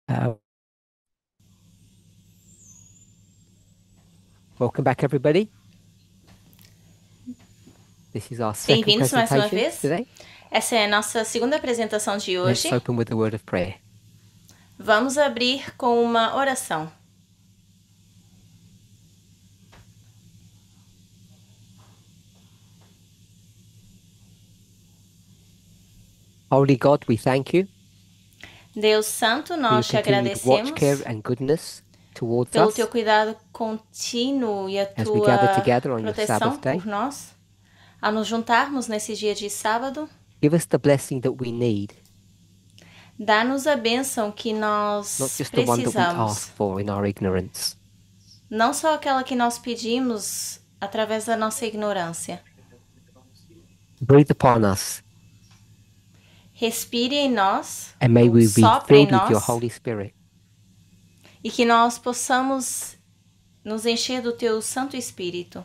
Uh, Welcome back, everybody. This is our second Bem-vindos mais uma presentation vez. today. Essa é a nossa segunda apresentação de Let's hoje. open with a word of prayer. Vamos abrir com uma oração. Holy God, we thank you Deus Santo, for your nós te continued watch, care, agradecemos and goodness towards pelo teu us cuidado contínuo e a as we gather tua together on your proteção Sabbath day. por nós, ao nos juntarmos nesse dia de sábado. Give us the blessing that we need, Dá-nos a bênção que not nós just the one that we precisamos, ask for in our ignorance. não só aquela que nós pedimos através da nossa ignorância. Breathe upon us, Respire em nós, and may ou we be sopre em filled with your nós, Holy Spirit. e que nós possamos nos encher do teu Santo Espírito.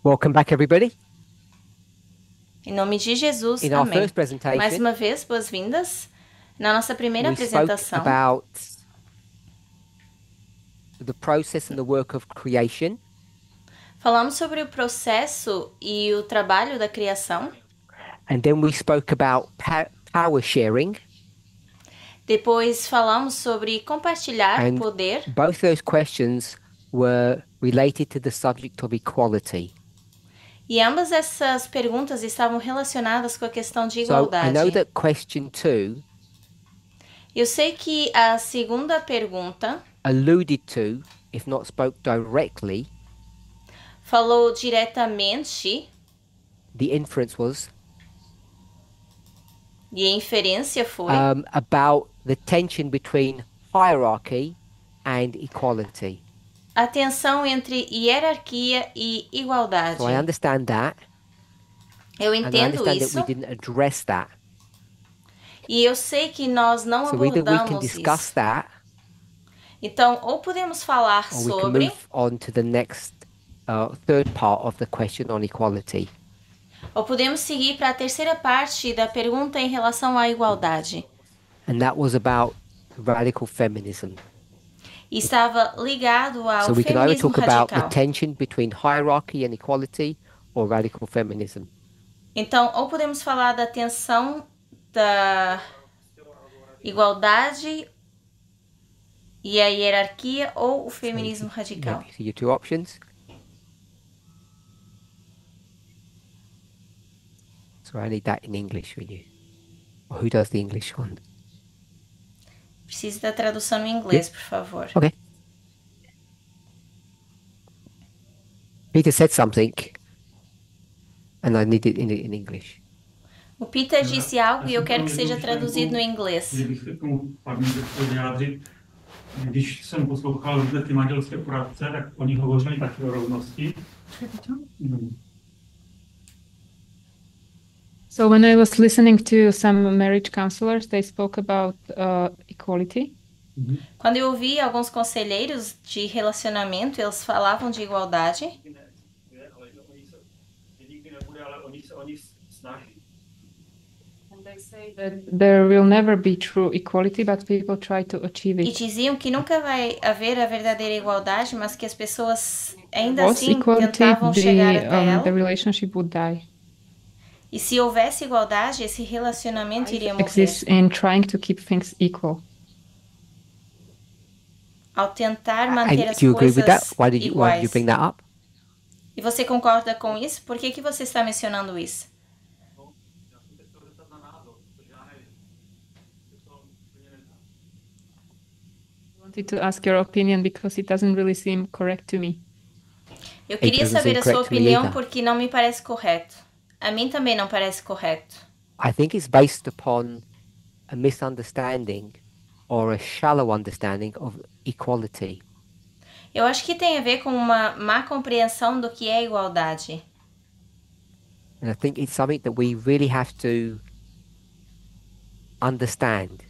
Welcome back, everybody. Em nome de Jesus, In our amém. first presentation, Mais uma vez, boas-vindas. Na nossa primeira we spoke apresentação, about the process and the work of creation. falamos sobre o processo e o trabalho da criação. And then we spoke about power sharing. Depois falamos sobre compartilhar And poder. both those questions were related to the subject of equality. E ambas essas perguntas estavam relacionadas com a questão de So I know igualdade. that question 2 Eu sei que a segunda pergunta alluded to, if not spoke directly, falou diretamente, the inference was e a inferência foi about the tension between hierarchy and equality. a tensão entre hierarquia e igualdade. So I understand that, Eu and I entendo understand that isso, we didn't address that. e eu sei que nós não So either we can abordamos discuss isso. that, Então, ou podemos falar or we can sobre, move on to the next third part of the question on equality. ou podemos seguir para a terceira parte da pergunta em relação à igualdade. And that was about radical feminism. E estava ligado ao So we can either feminismo talk about the radical. tension between hierarchy and equality or radical feminism. Então, ou podemos falar da tensão da igualdade e a hierarquia ou o feminismo radical. So your two options. So I need that in English for you. Or who does the English one? Preciso da tradução em inglês, por favor. Okay. Peter said something, and I need it in English. O Peter disse algo e eu quero que seja traduzido no inglês. Kdybych se k tomu pár minut chtěl vyjádřit, když jsem poslouchal zde ty manželské poradce, tak oni hovořili taky o rovnosti. So when I was listening to some marriage counselors, they spoke about equality. Quando eu ouvi alguns conselheiros de relacionamento, eles falavam de igualdade. And they say that there will never be true equality, but people try to achieve E it. diziam que nunca vai haver a verdadeira igualdade, mas que as pessoas ainda Was assim equality, tentavam chegar até the ela. relationship would die. E se houvesse igualdade, esse relacionamento iria morrer. Exists in trying to keep things equal. Ao tentar And manter as do you agree with that? coisas Why did you iguais. bring that up? E você concorda com isso? Por que você está mencionando isso? I wanted to ask your opinion because it doesn't really seem correct to me. Eu queria doesn't saber seem a sua correct to me opinião either. porque não me parece correto. A mim também não parece correto. I think it's based upon a misunderstanding or a shallow understanding of equality. Eu acho que tem a ver com uma má compreensão do que é igualdade. And I think it's something that we really have to understand.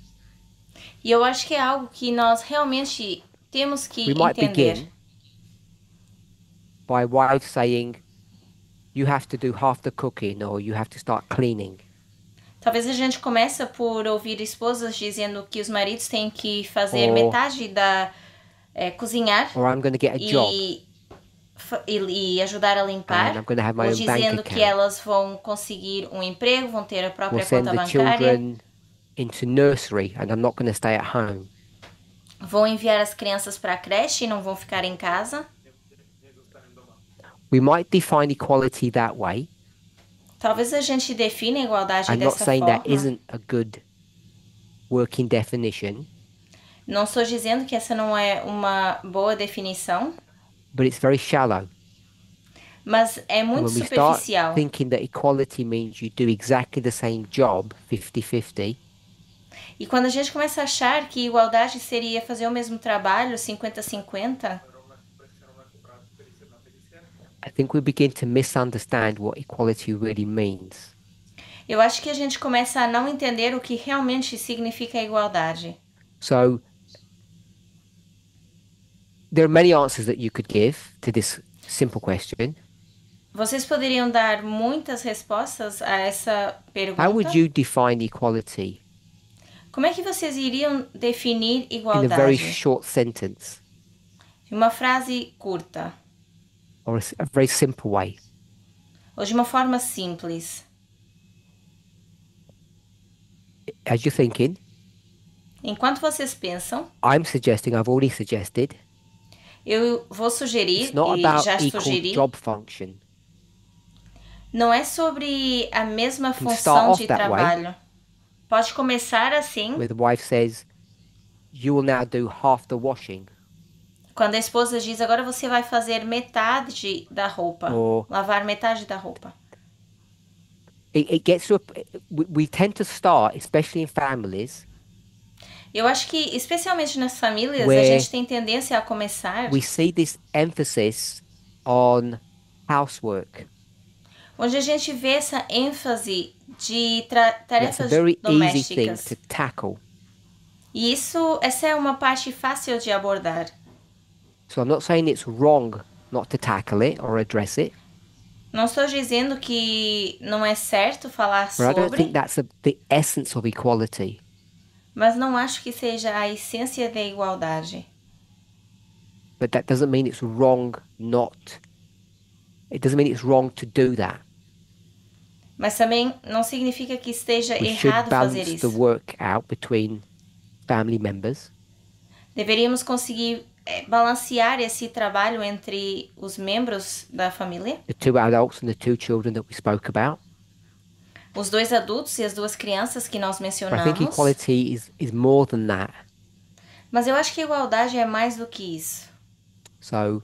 E eu acho que é algo que nós realmente temos que We might entender. begin by way of saying you have to do half the cooking or you have to start cleaning. Talvez a gente comece por ouvir esposas dizendo que os maridos têm que fazer Or- metade da cozinhar or I'm going to get a job e ajudar a and limpar, I'm going to have my ou own bank dizendo que account. elas vão conseguir um emprego, vão ter a Or própria send conta the bancária, children into nursery and I'm not going to stay at home. vão enviar as crianças para a creche e não vão ficar em casa. We might define equality that way. Talvez a gente defina a igualdade I'm not dessa saying forma. that isn't a good working definition, Não estou dizendo que essa não é uma boa definição, but it's very shallow. mas é And muito when we start superficial. thinking that equality means you do exactly the same job, 50-50, E quando a gente começa a achar que igualdade seria fazer o mesmo trabalho, 50-50, I think we begin to misunderstand what equality really means. eu acho que a gente começa a não entender o que realmente significa a igualdade. So there are many answers that you could give to this simple question. Vocês poderiam dar muitas respostas a essa pergunta. How would you define equality Como é que vocês iriam definir in a very igualdade? short sentence De uma frase curta, or a very simple way? ou de uma forma simples. As you're thinking, Enquanto vocês pensam, I've already suggested, eu vou sugerir, it's not e about já equal sugeri, job function. não é sobre a mesma Can start função off de that way. trabalho. Pode começar assim, Where the wife says, you will now do half the washing, quando a esposa diz, agora você vai fazer metade da roupa, Or- lavar metade da roupa. it gets to we tend to start, especially in families, Eu acho que, especialmente nas famílias, a Where gente tem tendência a começar we see this emphasis on housework. onde a gente vê essa ênfase de That's a tarefas very easy thing domésticas. to tackle. E essa é uma parte fácil de abordar. So I'm not saying it's wrong not to tackle it or address it, Não estou dizendo que não é certo falar but I don't sobre, think that's the essence of equality. mas não acho que seja a essência da igualdade. But that doesn't mean it's wrong not. It doesn't mean it's wrong to do that. Mas também não significa que esteja We should errado fazer balance the isso. work out between family members. Deveríamos conseguir balancear esse trabalho entre os membros da família, The two adults and the two children that we spoke about. os dois adultos e as duas crianças que nós But I think mencionamos. equality is more than that. Mas eu acho que a igualdade é mais do que isso. So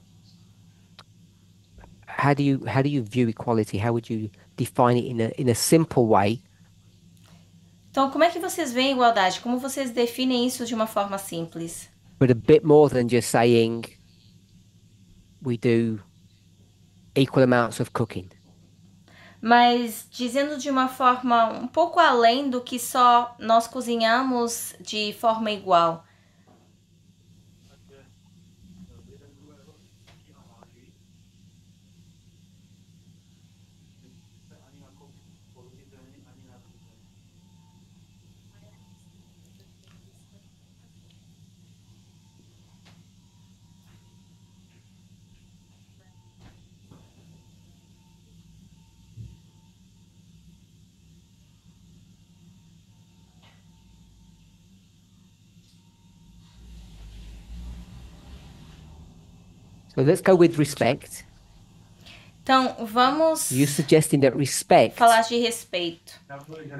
how do you view equality? How would you define it in a simple way? Então, como é que vocês veem a igualdade? Como vocês definem isso de uma forma simples? But a bit more than just saying we do equal amounts of cooking. Mas dizendo de uma forma um pouco além do que só nós cozinhamos de forma igual. So let's go with respect. Então, vamos You're suggesting that respect falar de respeito.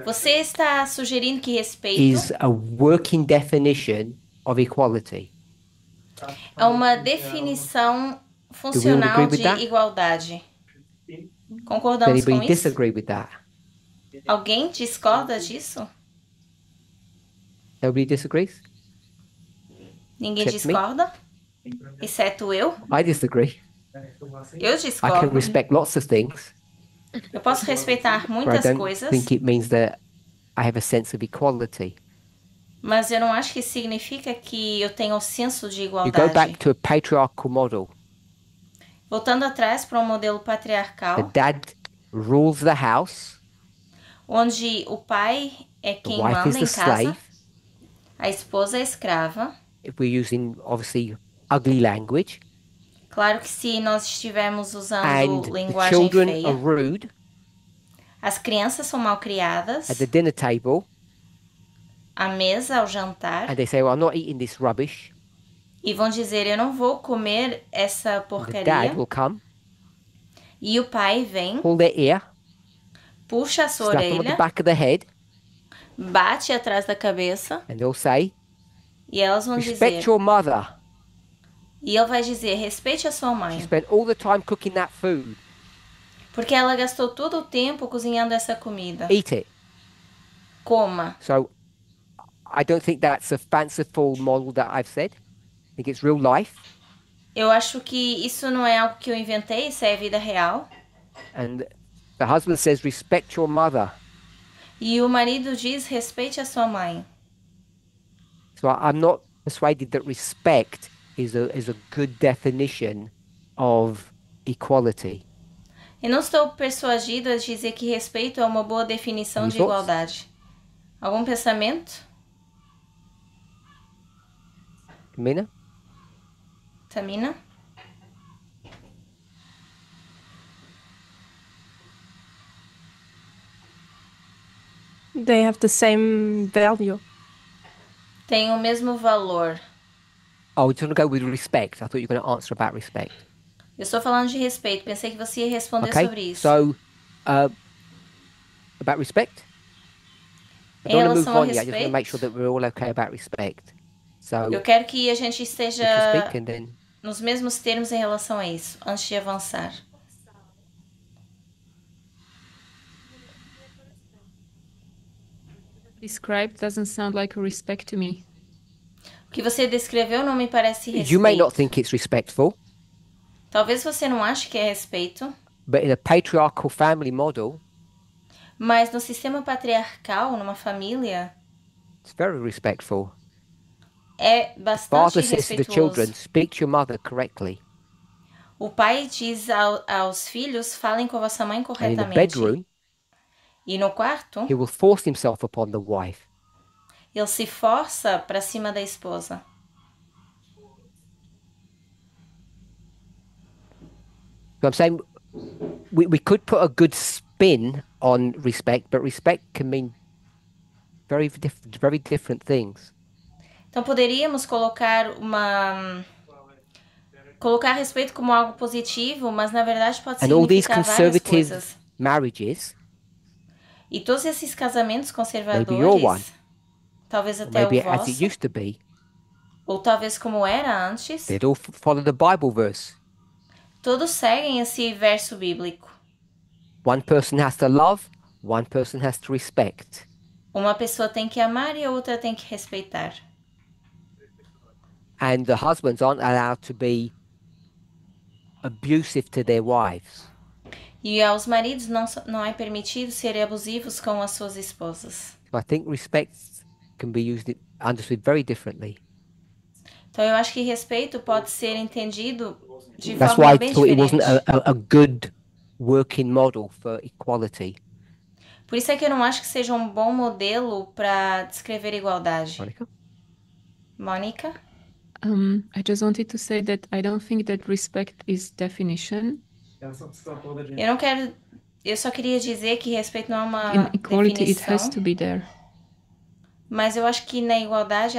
Você está sugerindo que respeito is a working definition of equality. é uma definição funcional agree with de that? igualdade. Does Concordamos com anybody isso? disagree with that? Alguém discorda disso? Nobody disagrees? Ninguém Check me. discorda? Exceto eu? I disagree. Eu I can discordo. respect lots of things, Eu posso respeitar but I muitas don't coisas, think it means that I have a sense of equality. mas eu não acho que isso significa que eu tenho o senso de You go igualdade. back to a patriarchal model. Voltando atrás para um modelo The patriarcal, dad rules the house, onde o pai é The quem wife is manda the em casa, slave. a esposa é escrava. If we're using obviously ugly language, Claro que se nós estivermos usando and the linguagem children are feia, rude as crianças são mal criadas, at the dinner table, à mesa, ao jantar, and they say, "Well, I'm not eating this rubbish." e vão dizer, eu não vou comer essa And the porcaria. dad will come, E o pai vem, pull their ear, puxa a sua slap them on the orelha, back of the head, bate atrás da cabeça, and they'll say, e elas vão "Respect dizer, your mother. e ele vai dizer, respeite a sua She mãe, spent all the time cooking that food. porque ela gastou todo o tempo cozinhando essa comida. Eat it." Coma. So I don't think that's a fanciful model that I've said. I think it's real life. Eu acho que isso não é algo que eu inventei, isso é vida real. And the husband says, "Respect your mother." E o marido diz, respeite a sua mãe. So I'm not persuaded that respect is a good definition of equality. Eu não estou persuadido a dizer que respeito é uma boa definição Any de thoughts? igualdade. Algum pensamento, Mina? Tamina? They have the same value. Tem o mesmo valor. Oh, we just want to go with respect. I thought you were going to answer about respect. Eu estou falando de respeito, pensei que você ia responder sobre Okay. isso. So about respect. I Em don't want to relação move ao on yet. I just want to respeito, make sure that we're all okay about respect. So eu quero que a gente we can esteja speak and then nos mesmos termos em relação a isso, antes de avançar. Described doesn't sound like a respect to me. O que você descreveu não me parece you may not respeito. think it's respectful, Talvez você não ache que é respeito, but in a patriarchal family model, mas no sistema patriarcal, numa família, it's very respectful. é bastante Father says to the children, respeituoso. "Speak to your mother correctly." O pai diz aos filhos, falem com a vossa mãe And in the corretamente. bedroom, E no quarto, he will force himself upon the wife. ele se força para cima da esposa. So I'm saying we could put a good spin on respect, but respect can mean very different things. Então poderíamos colocar respeito como algo positivo, mas na verdade pode And all these significar várias conservative coisas. marriages, E todos esses casamentos one. conservadores, talvez or até maybe o as it vosso, used to be, ou talvez como era antes, they'd all follow the Bible verse. todos seguem esse verso bíblico. One person has to love, one person has to respect. Uma pessoa tem que amar e a outra tem que respeitar. And the husbands aren't allowed to be abusive to their wives. E aos maridos não é permitido serem abusivos com as suas esposas. So I think respect can be understood very differently. Então eu acho que respeito pode ser entendido de That's forma why I bem thought it diferente. wasn't a good working model for equality. Por isso é que eu não acho que seja um bom modelo para descrever igualdade. Monica? Mônica? I just wanted to say that I don't think that respect is definition. Eu só queria dizer que respeito não é uma In equality, it definição, has to be there. mas eu acho que na igualdade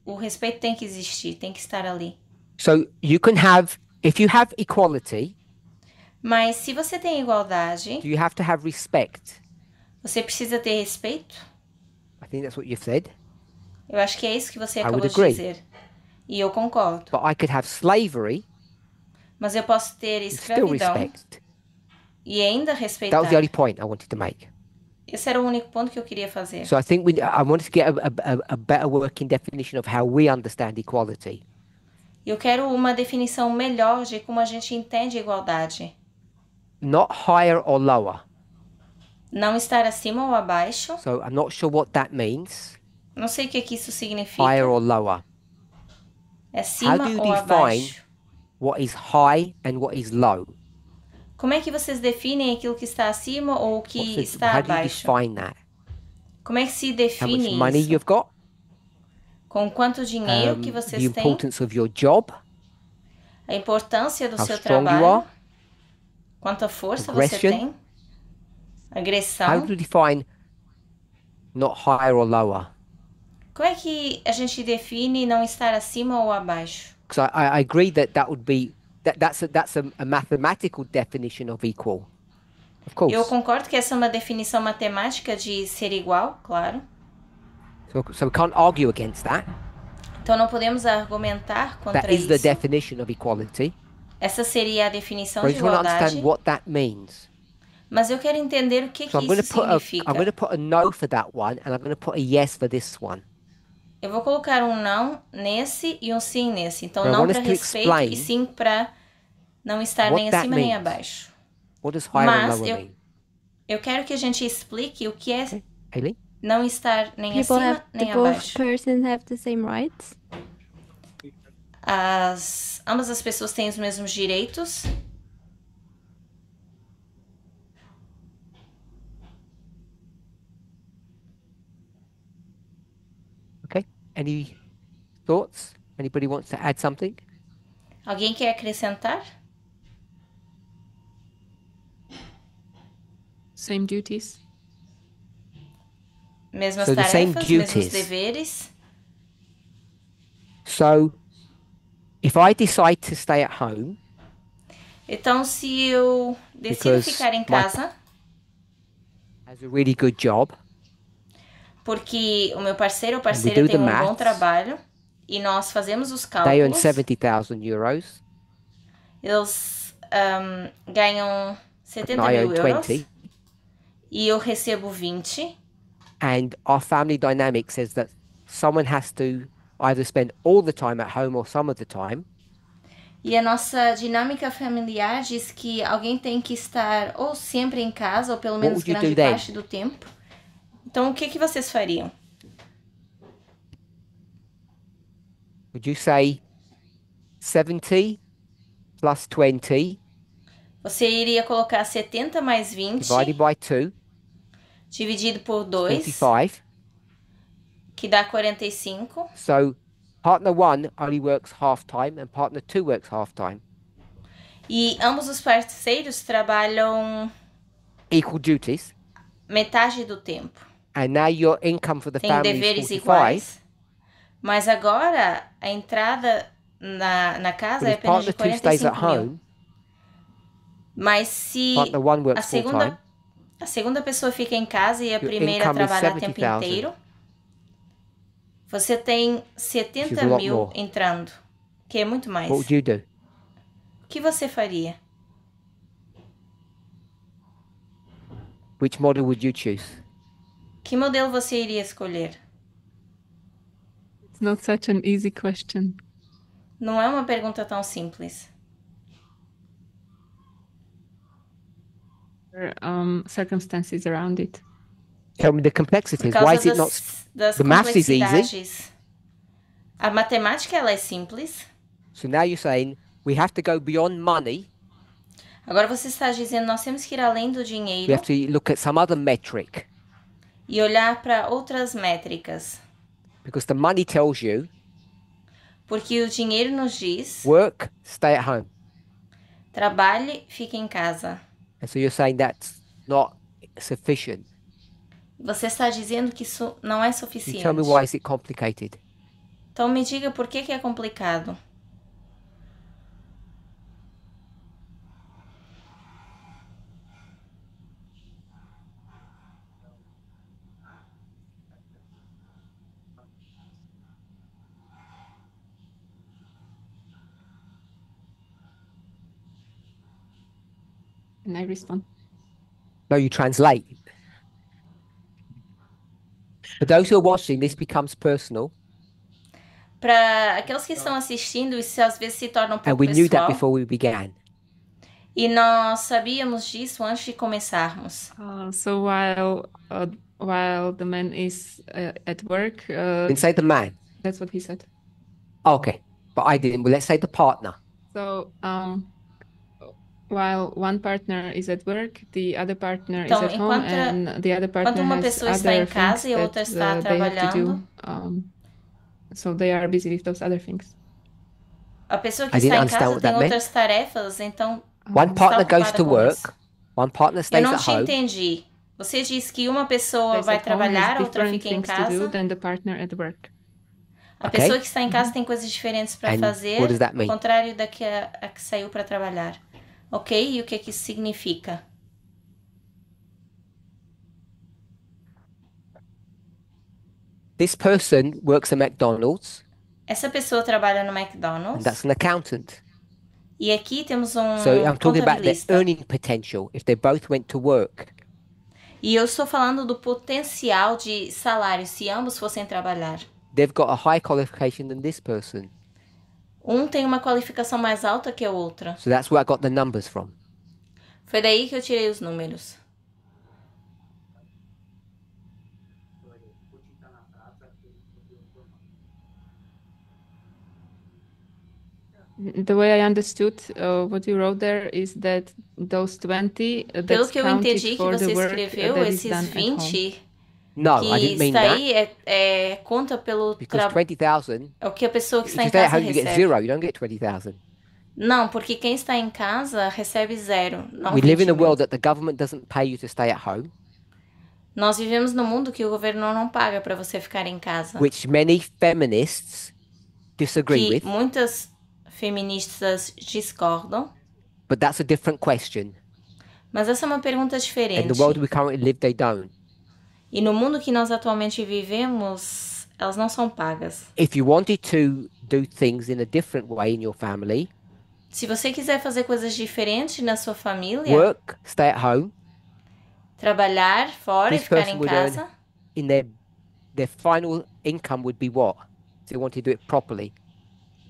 o respeito tem que existir, tem que estar ali. So you can have, if you have equality, Mas se você tem igualdade, do you have to have respect? você precisa ter respeito? I think that's what you've said. Eu acho que é isso que você I acabou would de agree. dizer. E eu concordo. But I could have slavery Mas eu posso ter and still escravidão respect. e ainda That respeitar. was the only point I wanted to make. Esse era o único ponto que eu queria fazer. So I think I wanted to get a better working definition of how we understand equality. Eu quero uma definição melhor de como a gente entende a igualdade. Not higher or lower. Não estar acima ou abaixo. So I'm not sure what that means, Não sei o que isso significa. higher or lower. É acima do you ou define abaixo. What is high and what is low? Como é que vocês definem aquilo que está acima ou o que está How do you abaixo? define that? Como é que se How much define money isso? you've got? Com quanto dinheiro que The vocês têm? importance of your job? A importância do How seu strong you trabalho? are? Quanta força você Aggression? tem? How Agressão? do you define not higher or lower? Como é que a gente define não estar acima ou abaixo? Because I agree that would be that's a mathematical definition of equal. Of course. Eu concordo que essa é uma definição matemática de ser igual, claro. So we can't argue against that. Então não podemos argumentar contra That is the isso. definition of equality. Essa seria a definição But I de just want to igualdade. understand what that means. Mas eu quero entender o que So isso significa. I'm going to put a no for that one, and I'm going to put a yes for this one. Eu vou colocar um não nesse e um sim nesse. Então I não want para us to respeito explain e sim para não estar what nem that acima nem means. abaixo. What does higher and Mas lower mean? eu quero que a gente explique o que é Aileen? não estar nem People acima have nem both abaixo. persons have the same rights. Ambas as pessoas têm os mesmos direitos. Okay. Any thoughts? Anybody wants to add something? Alguém quer acrescentar? Same duties. Mesmas So the same tarefas, mesmos duties. deveres. So if I decide to stay at home, Então, se eu decido Because ficar em my- casa, has a really good job, porque o meu parceiro ou do parceira the tem um bom maths. trabalho e nós fazemos os they earn cálculos, 70,000 euros, eles ganham 70 and I mil earn euros 20. e eu recebo 20. And our family dynamic says that someone has to either spend all the time at home or some of the time. E a nossa dinâmica familiar diz que alguém tem que estar ou sempre em casa, ou pelo menos would you do grande then? parte do tempo. Então, o que vocês fariam? Would you say 70 plus 20 Você iria colocar 70 mais 20, divided by 2, dividido por 2, 25. que dá 45. So partner 1 only works half time and partner 2 works half time. E ambos os parceiros trabalham Equal duties. metade do tempo. And now your income for the Tem family deveres is 45. iguais. Mas agora a entrada na casa But é if apenas de partner 2 stays at 45 mil. home, Mas se partner 1 a works full time, segunda pessoa fica em casa e a Your primeira income is trabalha o tempo 70,000. inteiro, você tem 70 Which is a lot mil more. entrando, que é muito mais. what would you do? O que você faria? Which model would you choose? Que modelo você iria escolher? It's not such an easy question. Não é uma pergunta tão simples. There are circumstances around it. Tell me the Por complexities. Why causa is it not? das the maths is easy. complexidades. A matemática ela é simples. So now you're saying we have to go beyond money. Agora você está dizendo nós temos que ir além do We dinheiro have to look at some other metric e olhar para outras métricas. because the money tells you Porque o dinheiro nos diz, work, stay at home. trabalhe, fique em casa. And so you're saying that's not sufficient. Você está dizendo que isso não é You suficiente. tell me why is it complicated? Então me diga por que é complicado. Can I respond? No, you translate. For those who are watching, this becomes personal, Para aqueles que estão assistindo, isso às vezes se torna um and pouco we knew that pessoal. before we began. E nós sabíamos disso antes de começarmos. So while the man is at work, Didn't say the man. that's what he said. Okay, but I didn't. Well, let's say the partner. So while one partner is at work, the other partner is Então, at home, and the other partner uma has pessoa está other em casa things e a outra that está they have to trabalhando, do. So they are busy with those other things. a pessoa que I didn't está em understand casa what tem that meant. outras tarefas, então One está partner goes ocupada to com work, isso. one partner Eu stays não at te home. entendi. Você disse que uma pessoa Stays vai at home has trabalhar, a outra different fica em things to do casa. than the partner at work. A Okay. pessoa que está em casa tem coisas diferentes para And what fazer, does that ao mean? contrário da que a que saiu para trabalhar. Ok? E o que é que isso significa? This person works at McDonald's, Essa pessoa trabalha no and McDonald's. that's an accountant. E aqui temos um So I'm talking about their contabilista. earning potential if they both went to work. E eu estou falando do potencial de salário se ambos fossem trabalhar. They've got a higher qualification than this person. Um tem uma qualificação mais alta que a outra. So that's where I got the numbers from. Foi daí que eu tirei os números. The way I understood what you wrote there is that those 20 Pelo that's que eu counted entendi que for the você work escreveu, that is esses done at home. 20 No, que I didn't mean está that. aí conta pelo Because 20,000, é o que a pessoa que if está you em stay at casa home, you get recebe. zero. You don't get 20,000. Não, porque quem está em casa recebe zero, não We live in 20 a mil. world that the government doesn't pay you to stay at home, Nós vivemos num mundo que o governo não paga para você ficar em casa. which many feminists disagree Que with. muitas feministas discordam. But that's a different question. Mas essa é uma pergunta In diferente. the world we currently live, they don't. E no mundo que nós atualmente vivemos, elas não são pagas. If you wanted to do things in a different way in your family, Se você quiser fazer coisas diferentes na sua família, work, stay at home, trabalhar fora e this ficar person em would earn casa, in their final income would be what? If they wanted to do it properly.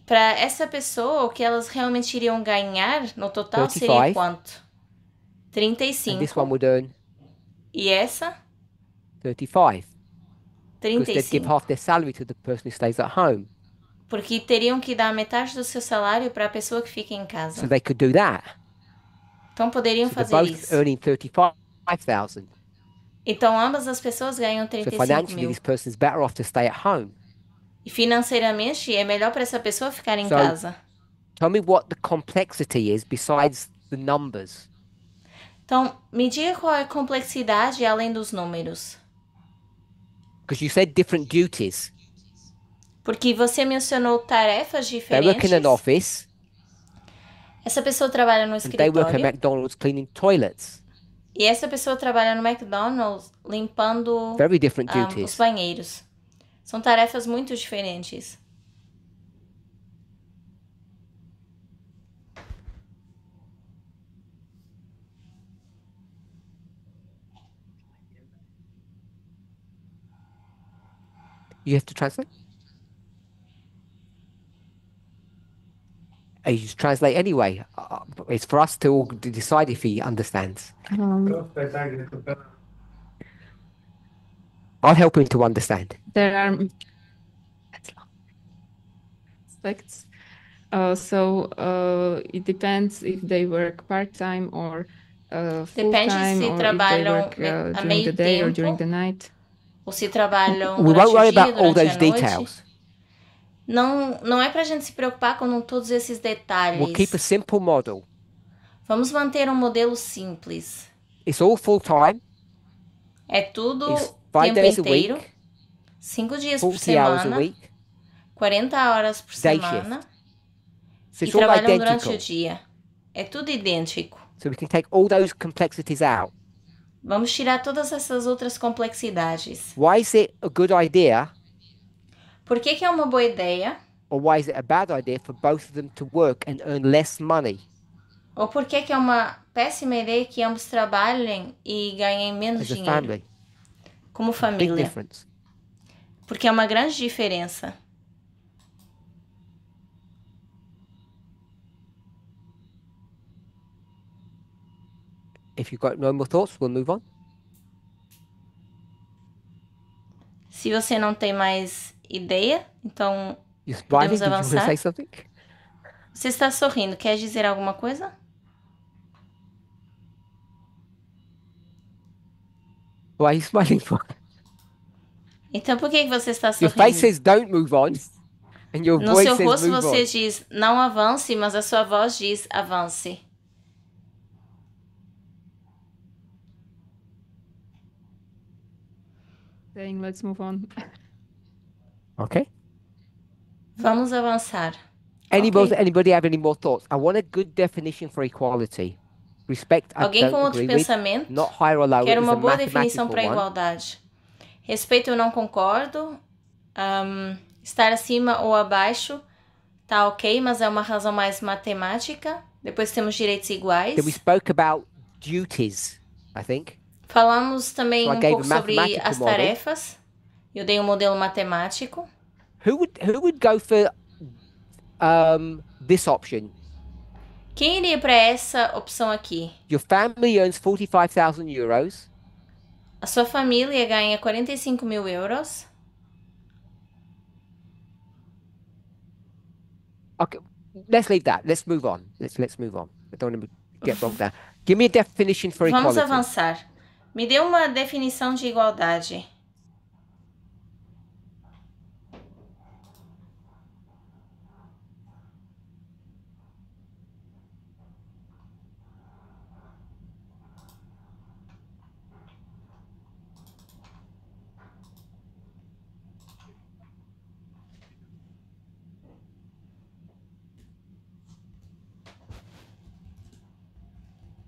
para essa pessoa, o que elas realmente iriam ganhar no total 35. seria quanto? And this one 35. would earn E essa? 35. Because they'd give 35. half their salary to the person who stays at home. Porque teriam que dar metade do seu salário para a pessoa que fica em So casa. they could do that. Então poderiam So they're fazer both isso. earning 35,000. Então ambas as pessoas ganham So 35 financially, mil. this person is better off to stay at home. E financeiramente é melhor para essa pessoa ficar em So- casa. Tell me what the complexity is besides the numbers. Então, me diga qual é a complexidade além dos números. Because you said different duties. Porque você mencionou tarefas They work in an diferentes. office Essa pessoa trabalha no and they work at escritório. McDonald's cleaning toilets. E essa pessoa trabalha no McDonald's limpando Very different os duties. banheiros. São tarefas muito diferentes. You have to translate? You just translate anyway. It's for us to all decide if he understands. I'll help him to understand. There are aspects. It depends if they work part-time or Depende full-time, se or if they trabalham work a during meio the day or during tempo. the night. Ou se trabalham We durante won't worry o dia, about all durante those a noite. details. Não é pra gente se preocupar com todos esses detalhes. We'll keep a simple model. Vamos manter um modelo simples. It's all full-time. É tudo It's 5 tempo days a inteiro, week, 5 dias por 40 hours a semana, week. 40 horas por Day semana, So e it's all trabalham durante identical. o dia. É tudo idêntico. So we can take all those complexities out. Vamos tirar todas essas outras complexidades. Why is it a good idea, Por que é uma boa ideia? or why is it a bad idea for both of them to work and earn less money Ou por que é uma péssima ideia que ambos trabalhem e ganhem menos as a dinheiro? family? Como Big família. difference. Porque é uma grande diferença. If you've got no more thoughts, we'll move on. Se você não tem mais ideia, então You're smiling. Podemos Did you want to avançar? say something? você está sorrindo. Quer dizer alguma coisa? Why are you smiling for? Então por que que você está Your face sorrindo? says don't move on, and your No voice seu says rosto move você on. diz não avance, mas a sua voz diz avance. Saying let's move on. Okay. Vamos avançar. Anybody have any more thoughts? I want a good definition for equality. Respect, I Alguém com don't outro agree with. pensamento? Not higher or lower. Quero It's uma a boa definição mathematical para one. igualdade. Respeito eu não concordo. Estar acima ou abaixo tá ok, mas é uma razão mais matemática. Depois temos direitos iguais. Then we spoke about duties, I think. Falamos também So I um gave pouco a sobre mathematical as model. tarefas. Eu dei um modelo matemático. Who would go for this option? Quem iria para essa opção aqui? Your family earns 45,000 euros. A sua família ganha 45 mil euros. Okay, let's leave that. Let's move on. Let's move on. I don't want to get bogged down. Give me a definition for Vamos equality. avançar. Me dê uma definição de igualdade.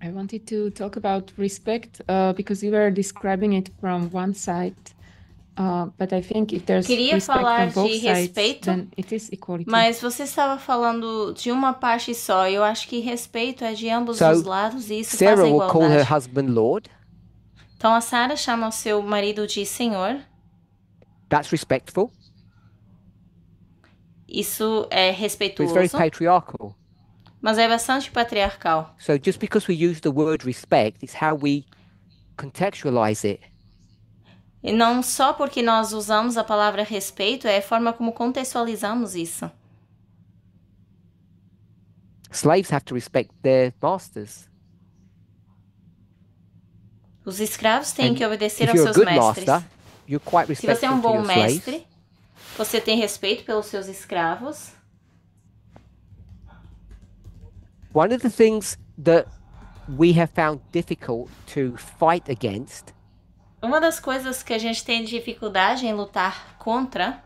I wanted to talk about respect because you were describing it from one side. But I think if there's Queria respect falar on both de sides, respeito, then it is equality. Mas você estava falando de uma parte só. Eu acho que respeito é de ambos So, os lados e isso faz Sarah a will call her igualdade. husband Lord. Então a Sarah chama o seu marido de senhor. That's respectful. Isso é But it's very respeituoso, patriarchal. mas é bastante patriarcal. So just because we use the word respect, it's how we contextualize it. E não só porque nós usamos a palavra respeito, é a forma como contextualizamos isso. Slaves have to respect their masters. Os escravos têm And que obedecer if aos you're a seus good mestres. master, you're quite Se você é respectful um to bom your slaves. mestre, você tem respeito pelos seus escravos. One of the things that we have found difficult to fight against Uma das coisas que a gente tem dificuldade em lutar contra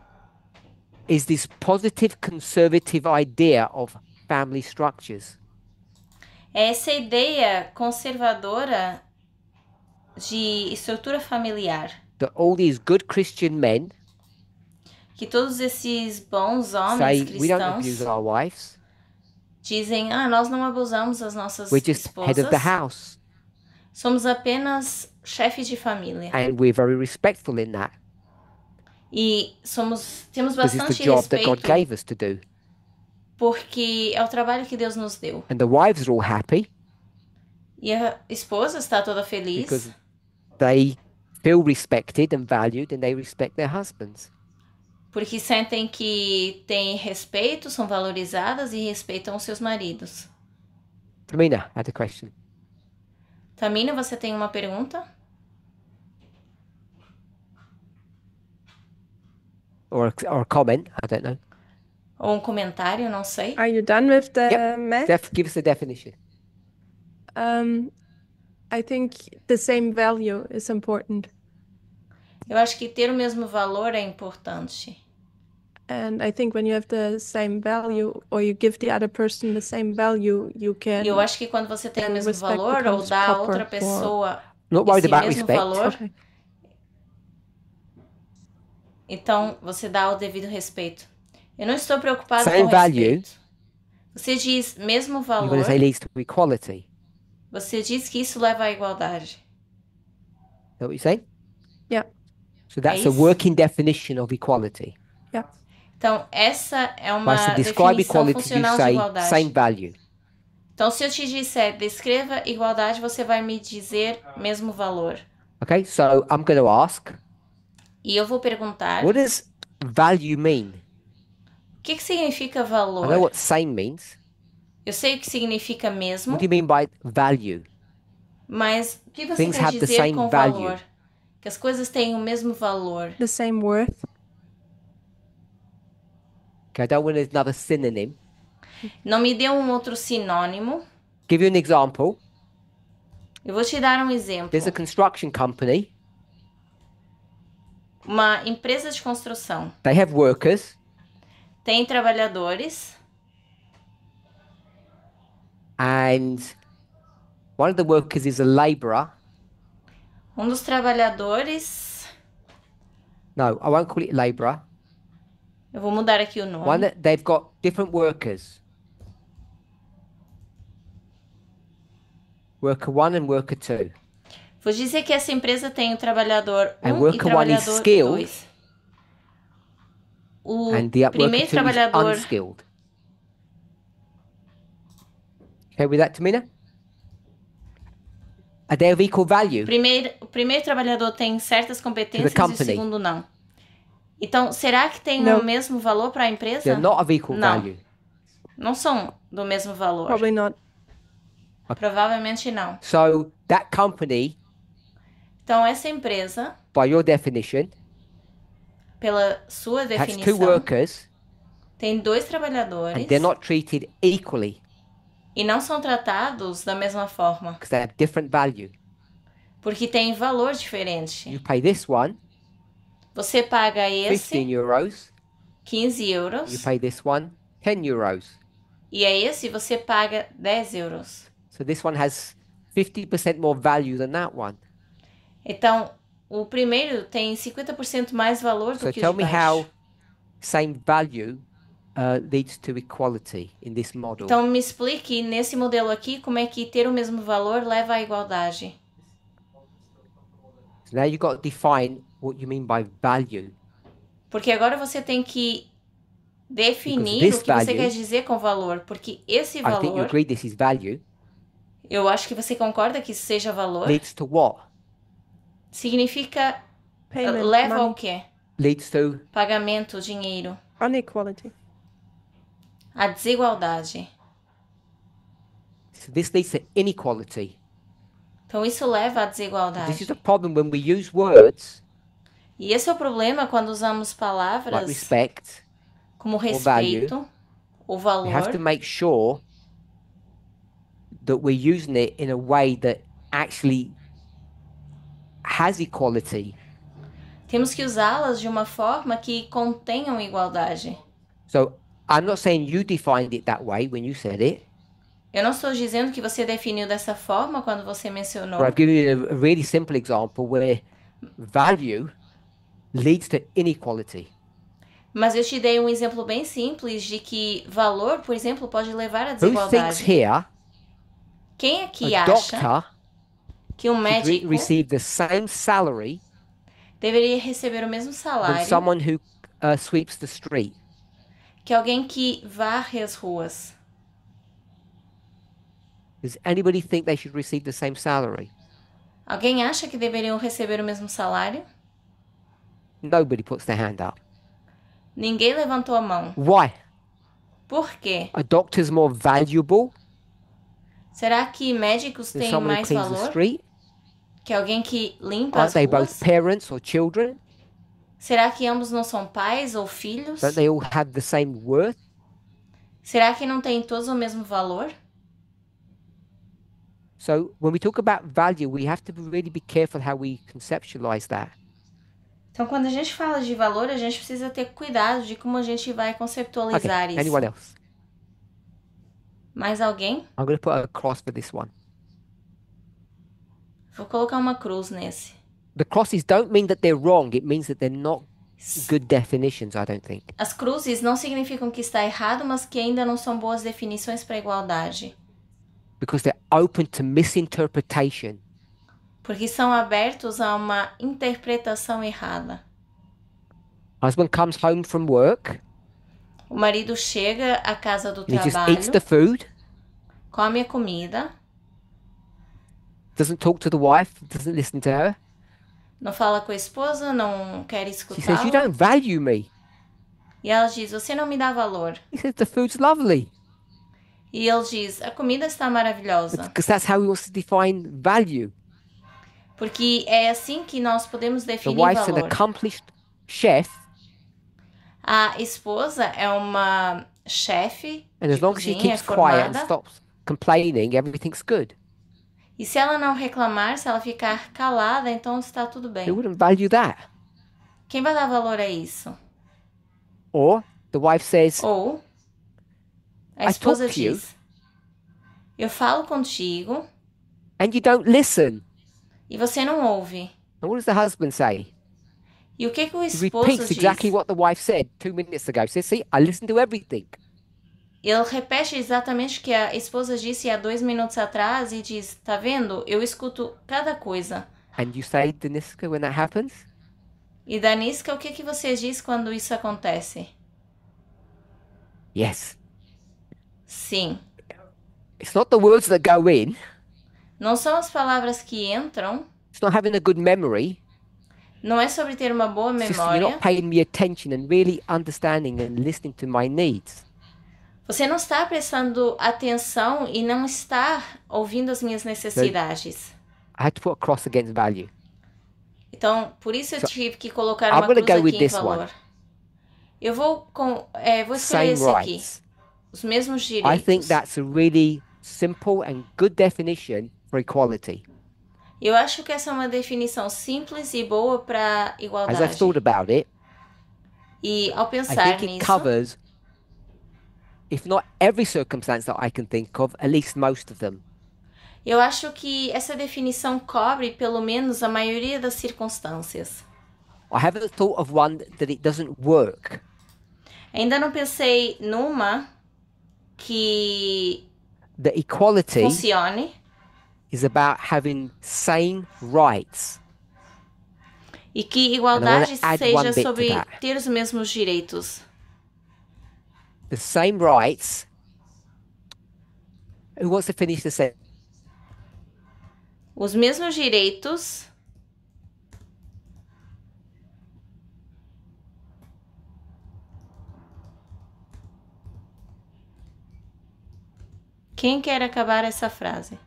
is this positive conservative idea of family structures. é essa ideia conservadora de estrutura familiar. That all these good Christian men Que todos esses bons say homens we don't abuse cristãos our wives, dizem: nós não abusamos das nossas we're just head of the esposas, house, somos apenas chefes de família. and we're very respectful in that E temos because it's the bastante job that God respeito gave us to do. porque é o trabalho que Deus nos deu. And the wives are all happy E a esposa está toda feliz because they feel respected and valued and they respect their husbands. porque sentem que têm respeito, são valorizadas e respeitam os seus maridos. Tamina had a question. Tamina, você tem uma pergunta? Or a comment, I don't know. Ou um comentário, não sei. Are you done with the Yep. math? Give us a definition. I think the same value is important. Eu acho que ter o mesmo valor é importante. And I think when you have the same value or you give the other person the same value, you can. E eu acho que quando você tem o And mesmo respect valor ou becomes dá a proper outra for- pessoa Not worried esse about mesmo respect. valor, Okay. então você dá o devido respeito. Eu não estou preocupado Same com value. respeito. Você diz mesmo You're valor, going to say leads to equality. você diz que isso leva à igualdade. Is that what you're saying? Yeah. So that's a isso. working definition of equality. Yeah. Então, essa é uma But to describe definição equality, you funcional de say igualdade. same value. Então, se eu te disser, descreva igualdade, você vai me dizer mesmo valor. Okay, so I'm going to ask, E eu vou perguntar, what does value mean? o que significa I know valor? what same means. Eu sei o que significa mesmo, What do you mean by value? mas o que você Things quer have the dizer same com value. valor? que as coisas têm o mesmo valor. the same worth. Okay, I don't want another synonym. Não me dê um outro sinônimo. Give you an example. Eu vou te dar um exemplo. There's a construction company. Uma empresa de construção They have workers. tem trabalhadores And one of the workers is a laborer. Um dos trabalhadores, No, I won't call it laborer. eu vou mudar aqui o nome. One that they've got different workers. Worker 1 and worker 2. Vou dizer que essa empresa tem o trabalhador And 1 e worker one is trabalhador skilled, 2. O And the worker 2 primeiro is trabalhador, unskilled. Okay with that, Tamina? Are they of equal value? o primeiro trabalhador tem certas competências e o company. segundo não. Então, será que tem No. o mesmo valor para a empresa? They're not of equal Não. value. Não são do mesmo valor. Probably not. Provavelmente não. So that company, Então, essa empresa, by your definition, pela sua has two definição, workers tem 2 and trabalhadores they're not treated equally e não são tratados da mesma forma, because they have different value. porque tem valor diferente. You pay this one Você paga 15 esse euros, 15 you euros pay this one 10 euros. e a esse você paga 10 euros. So this one has 50% more value than that one. Então, o primeiro tem 50% mais valor do So que tell o de me baixo. how same value leads to equality in this model. Então, me explique nesse modelo aqui como é que ter o mesmo valor leva à igualdade. So now you've got to define what you mean by value. Porque agora você tem que definir Because o que this você value- quer dizer com valor. Porque esse I think you valor, agree this is value. eu acho que você concorda que isso seja valor, Leads to what? significa Payment, leva ao money, quê? Leads to Pagamento, dinheiro, inequality. a desigualdade. so this leads to inequality. Então isso leva à This desigualdade. is the problem when we use words E esse é o problema quando usamos like palavras respect. como value. respeito, o We have to valor. make sure that we're using it in a way that actually has equality. Temos que usá-las de uma forma que contenham igualdade. So I'm not saying you defined it that way when you said it, Eu não estou dizendo que você definiu dessa forma quando você mencionou, but I've given you a really simple example where value leads to inequality. mas eu te dei um exemplo bem simples de que valor, por exemplo, pode levar à Who thinks desigualdade. here Quem aqui a acha doctor que um should médico receive the same salary deveria receber o mesmo than salário someone who sweeps the street? que alguém que varre as ruas? Does anybody think they should receive the same salary? Alguém acha que deveriam receber o mesmo salário? Nobody puts their hand up. Ninguém levantou a mão. Why? Por quê? A doctor's more valuable Será que médicos than têm someone who mais cleans the valor street? que alguém que limpa Aren't as they both ruas? parents or children? Será que ambos não são pais ou filhos? Don't they all have the same worth? Será que não têm todos o mesmo valor? So when we talk about value, we have to really be careful how we conceptualize that. Então, quando a gente fala de valor, a gente precisa ter cuidado de como a gente vai Okay, conceptualizar isso. anyone else? Mais alguém? I'm going to put a cross for this one. Vou colocar uma cruz nesse. The crosses don't mean that they're wrong. It means that they're not good definitions, I don't think. As cruzes não significam que está errado, mas que ainda não são boas definições para igualdade. Because they're open to misinterpretation. Porque são abertos a uma interpretação errada. Husband comes home from work. O marido chega à casa do And he just eats trabalho, the food. come a comida, Doesn't talk to the wife. Doesn't listen to her. não fala com a esposa, não quer She says, "You escutá-la. don't value me." E ela diz, você não me dá valor. He says, "The food's lovely." E ele diz, a comida está maravilhosa. Because that's how he wants to define value. Porque é assim que nós podemos The definir wife's an valor. accomplished chef, A esposa é uma chefe and de as long as she cozinha, é keeps quiet and formada. stops complaining, everything's good. E se ela não reclamar, se ela ficar calada, então está tudo Who bem. wouldn't value that? Quem vai dar valor a isso? Or the wife says, Ou a I esposa talk to you, diz: eu falo contigo and you don't listen. e você não ouve. And what does the husband say? E o que o He esposo repeats diz? exactly what the wife said 2 minutes ago. He says, see, I listened to everything. Ele repete exatamente o que a esposa disse há 2 minutos atrás e diz: tá vendo? Eu escuto cada coisa. And you say, Deniska, when that happens? E Daniska, o que você diz quando isso acontece? Yes. Sim. It's not the words that go in. Não são as palavras que entram. It's not having a good memory. Não é sobre ter uma boa It's just you're memória. not paying me attention and really understanding and listening to my needs. Você não está prestando atenção e não está ouvindo as minhas necessidades. I had to put a cross against value. Então, por isso eu tive que colocar I'm uma gonna cruz go with aqui em this valor. one. Eu vou escolher Same esse aqui. rights. Os mesmos I think direitos. that's a really simple and good definition for equality. Eu acho que essa é uma definição simples e boa para As igualdade. I've thought about it, E ao I pensar think it nisso, covers, if not every circumstance that I can think of, at least most of them. eu acho que essa definição cobre pelo menos a maioria das circunstâncias. I haven't thought of one that it doesn't work. Ainda não pensei numa que The equality funcione is about having same rights. e que igualdade And I wanna add one seja bit to sobre that. ter os mesmos direitos. The same rights. Who wants to finish the sentence? Os mesmos direitos Quem quer acabar essa frase?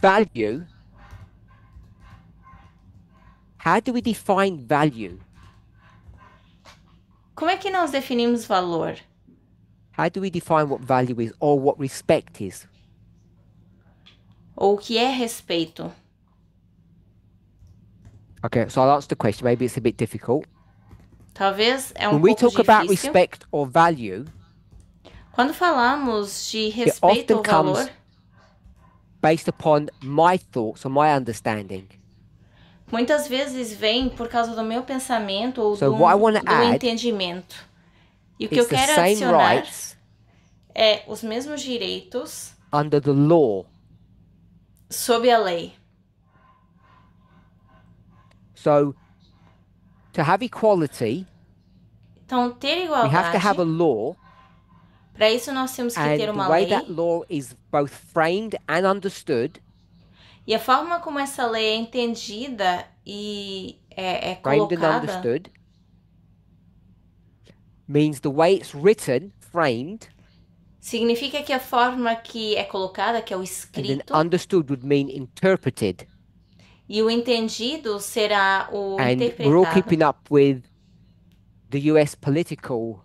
Value. How do we define value? Como é que nós definimos valor? How do we define what value is or what respect is? Ou o que é respeito? Okay, so I'll answer the question. Maybe it's a bit difficult. Talvez é When um we pouco talk about difícil. respect or value, Quando falamos de often respeito ou comes valor, based upon my thoughts or my understanding. muitas vezes vem por causa do meu pensamento ou So what I wanna do add entendimento. E o que eu It's the quero same adicionar rights é os mesmos direitos under the law. sob a lei. So to have equality, Então, ter we have to have a igualdade, law, para isso nós temos que and ter the uma way lei. that law is both framed and understood, E a forma como essa lei é entendida e é framed and colocada understood, means the way it's written, framed, significa que a forma que é colocada, que é o and then escrito, understood would mean interpreted. e o entendido será o And we're all interpretado. keeping up with the US political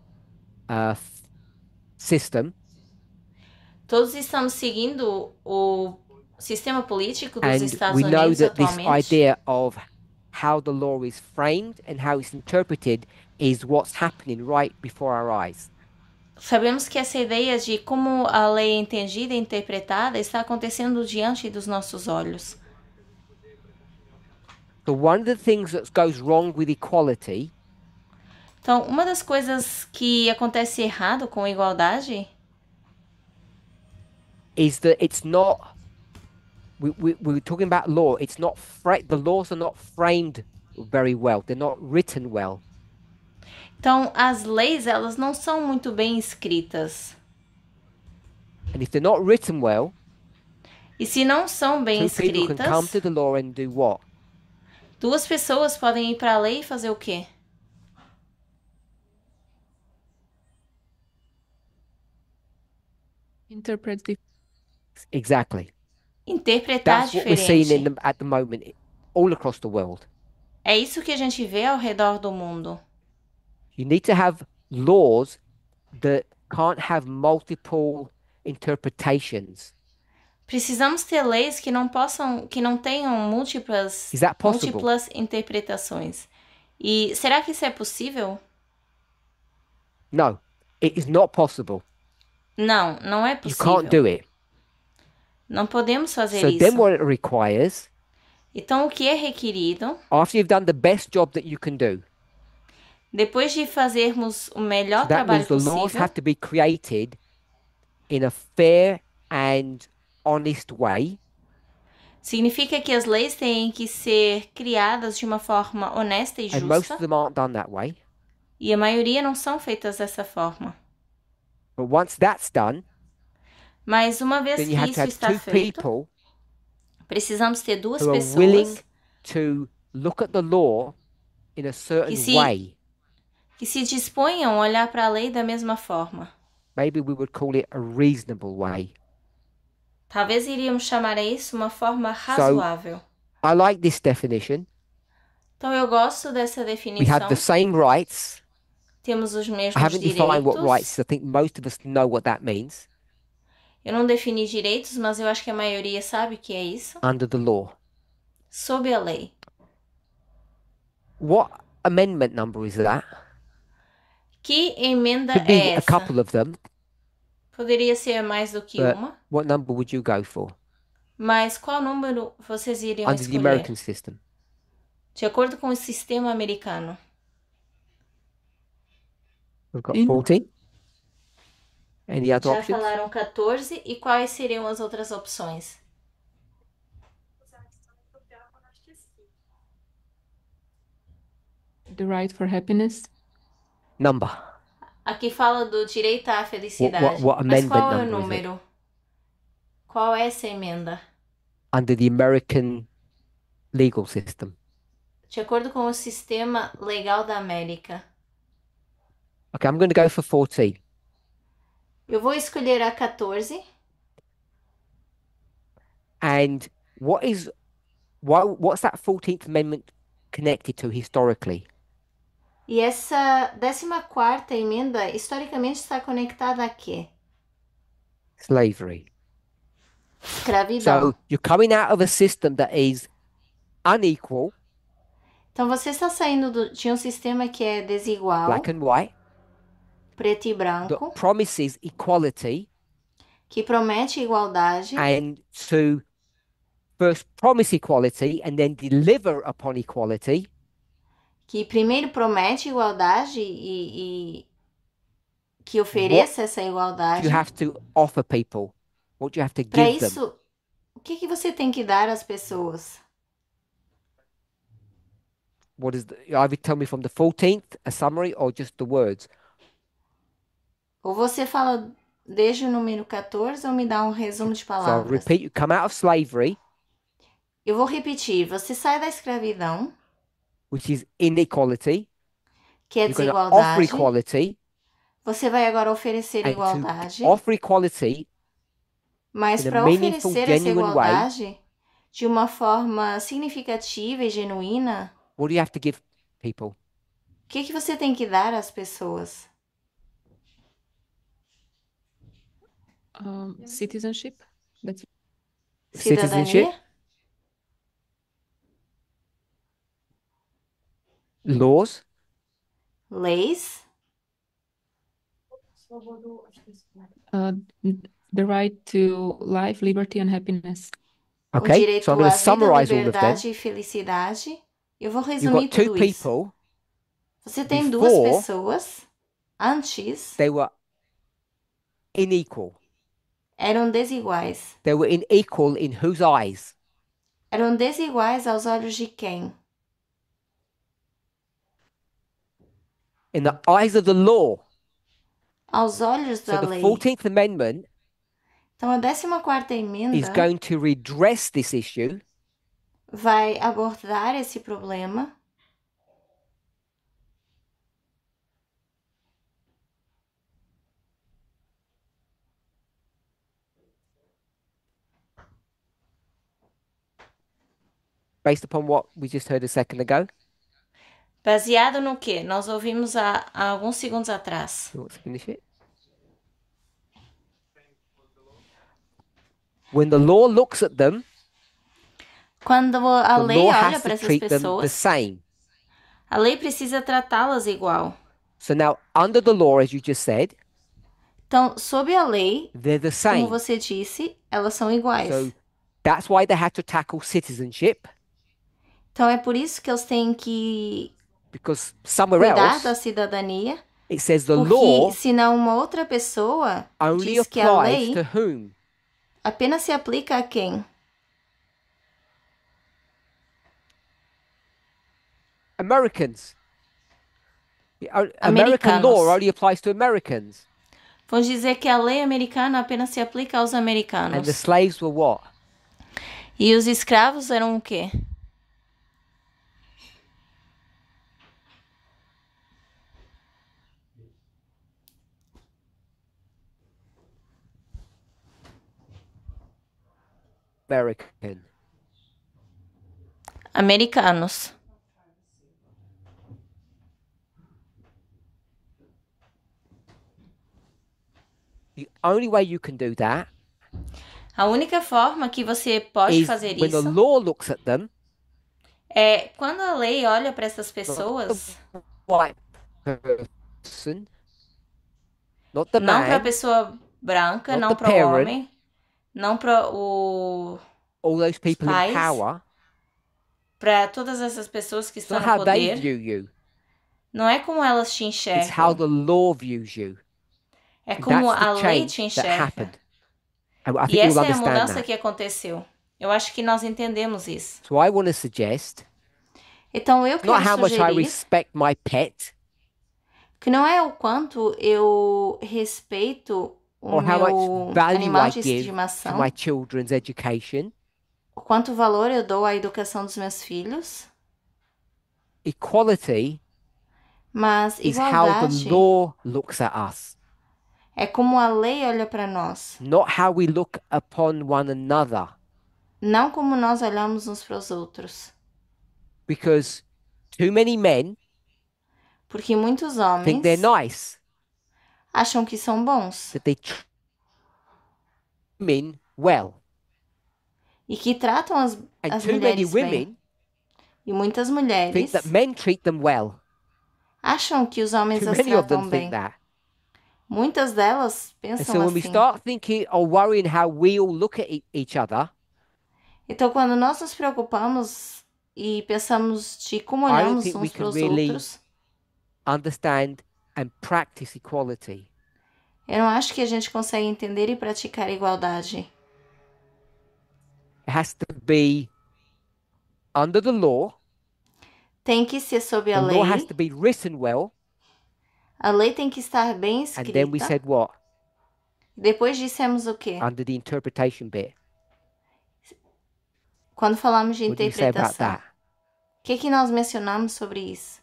system, Todos estamos seguindo o sistema político dos and Estados we know Unidos that this atualmente. idea of how the law is framed and how it's interpreted is what's happening right before our eyes. Sabemos que essa ideia de como a lei é entendida e interpretada está acontecendo diante dos nossos olhos. So one of the things that goes wrong with equality Então, uma das coisas que acontece errado com a igualdade is that it's not. We're talking about law. It's not the laws are not framed very well. They're not written well. Então, as leis, elas não são muito bem escritas. And if they're not written well, E se não são bem two people can come escritas, to the law and do what? duas pessoas podem ir para a lei e fazer o quê? Interpret the Exactly. Interpretar That's what we're seeing diferente. at the moment. all across the world. É isso que a gente vê ao redor do mundo. You need to have laws that can't have multiple interpretations. Precisamos ter leis que não tenham múltiplas, Is that possible? múltiplas interpretações. E será que isso é possível? No, it is not possible. Não, não é You can't possível. do it. Não podemos fazer So then isso. what it requires, Então, o que é requerido, after you've done the best job that you can do, depois de fazermos o melhor so that trabalho means the laws possível, have to be created in a fair and honest way. significa que as leis têm que ser criadas de uma forma honesta e And most justa, of them aren't done that way. e a maioria não são feitas dessa forma. But once that's done, Mas uma vez then que you have to isso have está two feito, people precisamos ter duas who are willing pessoas to look at the law in a certain way. que se disponham a olhar para a lei da mesma forma. Maybe we would call it a reasonable way. Talvez iríamos chamar a isso uma forma razoável. I like this definition. Então eu gosto dessa We have definição. the same rights. Temos os I mesmos haven't defined what rights. direitos. I think most of us know what that means. Eu não defini direitos, mas eu acho que a maioria sabe o que é isso. Under the law. Sob a lei. What amendment number is that? Que emenda Could be é a essa? couple of them, Poderia ser mais do que but uma. what number would you go for? Mas qual número vocês iriam Under the escolher? American system. De acordo com o sistema americano. We've got In- 14. Any other Já options? falaram 14 e quais seriam as outras opções? The right for happiness. Number. Aqui fala do direito à felicidade. what Mas amendment qual é o number is it? número? Qual é essa emenda? Under the American legal system. De acordo com o sistema legal da América. Okay, I'm going to go for 14. Eu vou escolher a 14. And what's that 14th Amendment connected to historically? E essa 14ª emenda historicamente está conectada a quê? Slavery. Escravidão. So you're coming out of a system that is unequal, Então você está saindo de um sistema que é desigual, black and white, preto e that branco, promises equality, que promete igualdade and to first promise equality and then deliver upon equality, que primeiro promete igualdade e que ofereça essa igualdade. you have to offer people, what you have to Para give them. isso, o que você tem que dar às pessoas? What is either tell me from the 14th, a summary, or just the words. Ou você fala desde o número 14 ou me dá um resumo de So I'll palavras. repeat, you come out of slavery, Eu vou repetir. Você sai da escravidão, which is inequality. que é You're going to offer desigualdade. equality. Você vai agora oferecer And igualdade. to offer equality Mas in a para meaningful, oferecer essa genuine way, igualdade de uma forma significativa e genuína, what do you have to give people? o que você tem que dar às pessoas? Citizenship. That's Citizenship. Cidadania, Laws, leis, uh, the right to life, liberty, and happiness. o okay? direito So I'm going à to vida, summarize all of them. liberdade e felicidade. Eu vou You've resumir got two tudo isso. people, Você tem duas before- pessoas, antes, they were unequal. eram desiguais. They were unequal in whose eyes? Eram desiguais aos olhos de quem? In the eyes of the law. Aos olhos So da the lei. 14th Amendment Então, a 14ª emenda is going to redress this issue vai abordar esse problema based upon what we just heard a second ago? Baseado no quê? Nós ouvimos há alguns segundos atrás. You want to finish it? When the law looks at them, Quando a the lei law olha has para to essas treat them the pessoas, same. a lei precisa tratá-las igual. So now, under the law, as you just said, Então, sob a lei, they're the como same. você disse, elas são iguais. So that's why they had to tackle citizenship, Então, é por isso que eles têm que because somewhere cuidar else da cidadania, it says the porque law senão uma outra pessoa only diz que a applies lei to whom? apenas se aplica a quem? Americans. American Americanos. law only applies to Americans. Vamos dizer que a lei americana apenas se aplica aos And the americanos. slaves were what? E os escravos eram o quê? American. Americanos. The only way you can do that A única forma que você pode is fazer when the isso law looks at them, é quando a lei olha para essas pessoas, white person, not the não para a man, pessoa branca, Not não the para o parent. homem, não para o all those people in pais, power, para todas essas pessoas que it's estão not no how they poder, view you. não é como elas te It's how enxergam, the law views you. é And como that's a the lei te change that enxerga. happened. And I E think you'll essa é a understand mudança that. que aconteceu. Eu acho que nós entendemos isso. So I want to suggest Então eu not how quero much I sugerir respect my pet que não é o quanto eu respeito o or how meu much value animal I de give to estimação, my children's education. o quanto valor eu dou à educação dos meus filhos, Equality mas is how the igualdade law looks at us, é como a lei olha para nós, not how we look upon one another. não como nós olhamos uns para os outros. Because too many men Porque muitos think homens they're nice, acham que são bons that they treat women well. e que tratam as And too many mulheres bem. women E muitas think mulheres that men treat them well. acham que os homens Too as many of tratam them bem. think that. Muitas delas And pensam so when we assim. start thinking or worrying how we all look at each other, Então, quando nós nos preocupamos e pensamos de como I don't olhamos think we uns can para os really outros, understand and practice equality. eu não acho que a gente consegue entender e praticar a igualdade. It has to be under the law. Tem que ser sob The a law has lei. to be written well. A lei tem que estar bem And then we escrita. said what? Depois dissemos o quê? Under the interpretation bit. Quando falamos de What do you say about interpretação. that? O que que nós mencionamos sobre isso?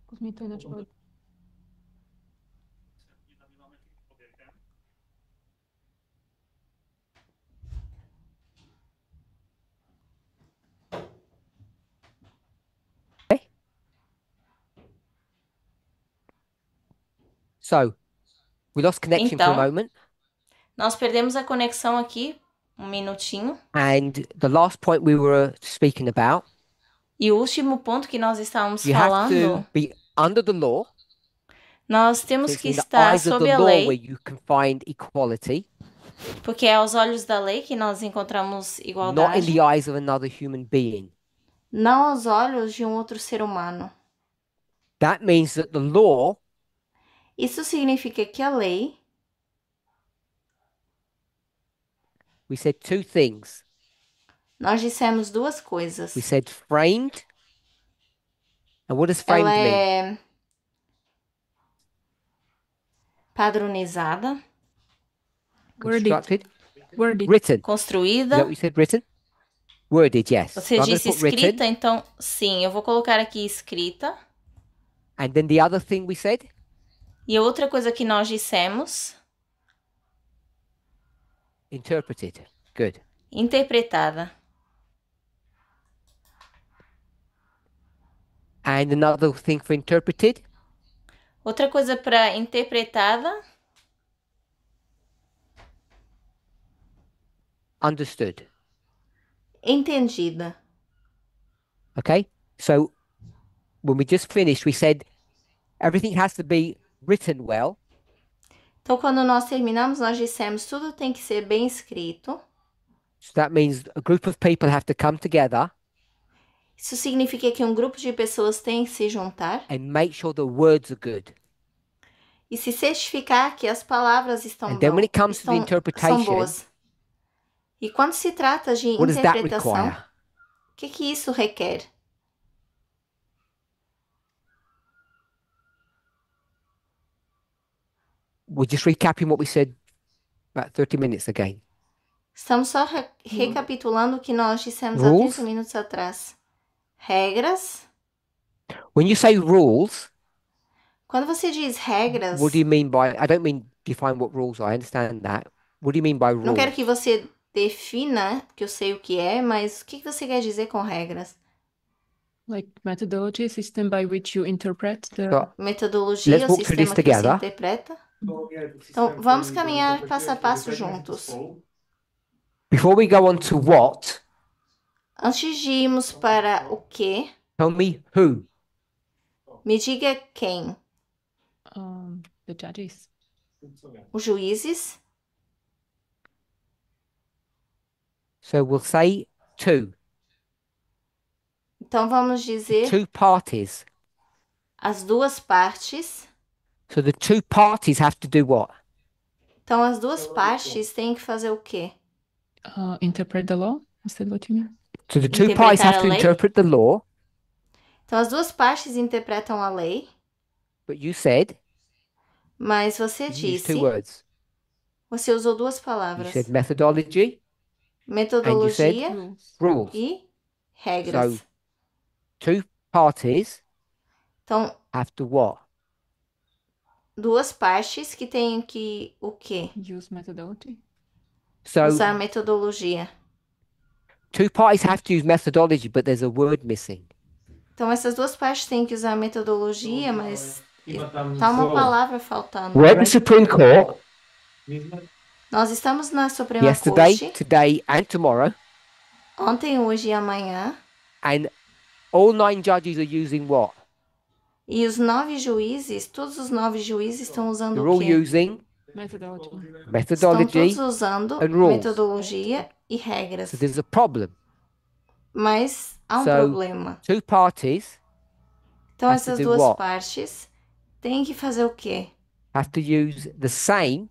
Zkus mi to jinak povedať. So, we lost connection for a Então, moment. nós perdemos a conexão aqui, um minutinho. And the last point we were speaking about, E o último ponto que nós estávamos you have falando, to be under the law. nós So temos it's que in the estar eyes of sob the a law where lei, you can find equality, porque é aos olhos da lei que nós encontramos not in igualdade, the eyes of another human being. não aos olhos de um outro ser humano. That means that the law Isso significa que a lei, we said two things. nós dissemos duas coisas. We said framed. And what does framed Ela mean? é padronizada, Worded. Constructed? Worded. Written. Is that construída. what you said? Written? Worded, yes. Você So I'm going disse to put written. escrita, então sim, eu vou colocar aqui escrita. And then the other thing we said? E outra coisa que nós dissemos, Interpreted. Good. interpretada. And another thing for interpreted? Outra coisa para interpretada, Understood. entendida. Okay? So when we just finished, we said everything has to be written well. Então, quando nós terminamos, nós dissemos tudo tem que ser bem escrito. So that means a group of people have to come together Isso significa que um grupo de pessoas tem que se juntar and make sure the words are good. e se certificar que as palavras estão, And then when it comes to the são interpretation, boas. E quando se trata de what does that interpretação, require? o que isso requer? We're just recapping what we said about 30 minutes again. Estamos só recapitulando o que nós dissemos há Rules? 30 minutos atrás. Regras. When you say rules, Quando você diz regras, what do you mean by, I don't mean define what rules are, I understand that. What do you mean by não rules? quero que você defina, que eu sei o que é, mas o que você quer dizer com regras? Like methodology, system by which you interpret the. So, Metodologia, Let's o walk through this sistema que você together. interpreta. Então, vamos caminhar passo a passo juntos. before we go on to what, Antes de irmos para o que, tell me who. me diga quem. The judges. Os juízes. So we'll say two. Então, vamos dizer Two parties. as duas partes. So the two parties have to do what? Então, as duas partes têm que fazer o quê? Interpret the law. Is that what you mean? So the two parties have Interpretar a to lei. interpret the law, Então, as duas partes interpretam a lei, but you said mas você you used disse, two words. você usou duas You palavras: said methodology, metodologia Rules. rules. e regras. So two parties Então, have to what? duas partes que têm que o quê? Use methodology. So Usar metodologia. two parties have to use methodology, but there's a word missing. Então, essas duas partes têm que usar metodologia, mas tá uma palavra faltando. We're at the Supreme Court Nós estamos na Suprema yesterday, Corte, today, and tomorrow, ontem, hoje e amanhã, and all 9 judges are using what? e os 9 juízes, todos os 9 juízes estão usando They're o all quê? using Methodology. Estão methodology. todos usando and rules. metodologia e regras. So there's a problem. Mas há um So, problema. Two parties Então, have to essas do duas what? partes têm que fazer o quê? have to use the same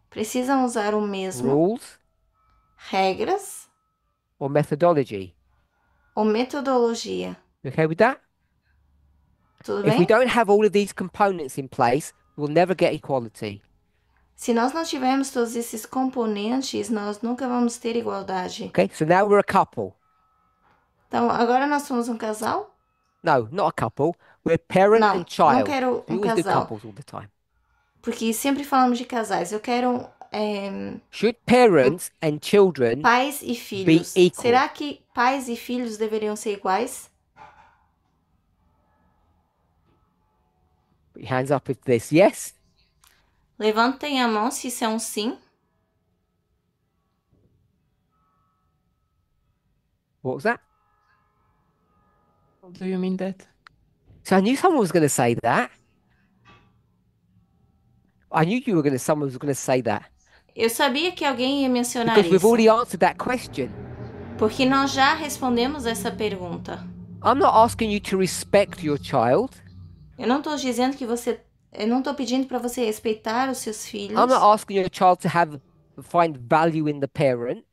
Precisam usar o mesmo, rules regras or methodology. ou metodologia. You okay with that? Tudo If we bem? don't have all of these components in place, we'll never get equality. Se nós não tivermos todos esses componentes, nós nunca vamos ter igualdade. Okay, so now we're a couple. Então, agora nós somos um casal? No, not a couple. We're parent Não, and não child. quero We um always do casal. couples all the time. Porque sempre falamos de casais. Eu quero Should parents and children pais e filhos. equal. Será que pais e filhos deveriam ser iguais? put your hands up if this yes? Levantem a mão se isso é um sim. What was that? Do you mean that? So I knew someone was going to say that. I knew someone was going to say that Eu sabia que alguém ia mencionar because we've isso. already answered that question. Porque nós já respondemos essa pergunta. I'm not asking you to respect your child. Eu não estou dizendo que você... Eu não estou pedindo para você respeitar os seus filhos. I'm not asking your child to find value in the parent.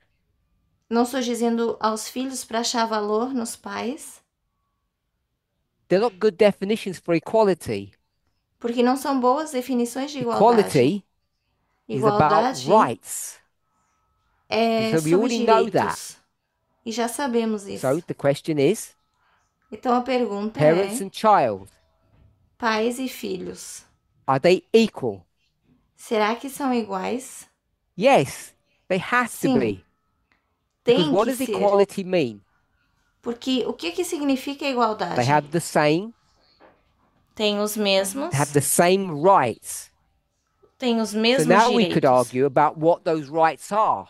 Não estou dizendo aos filhos para achar valor nos pais. They're not good definitions for equality. Porque não são boas definições de igualdade. Equality is about Igualdade rights. é So we sobre already know direitos. E já sabemos isso. So the question is, Então a pergunta parents é: and child, Pais e filhos. Are they equal? Será que são iguais? Yes, they have to Sim, be. Because tem what que does ser. equality mean? Porque o que significa They igualdade? have the same, Tem os mesmos, they have the same rights. tem os So mesmos now we could direitos. argue about what those rights are.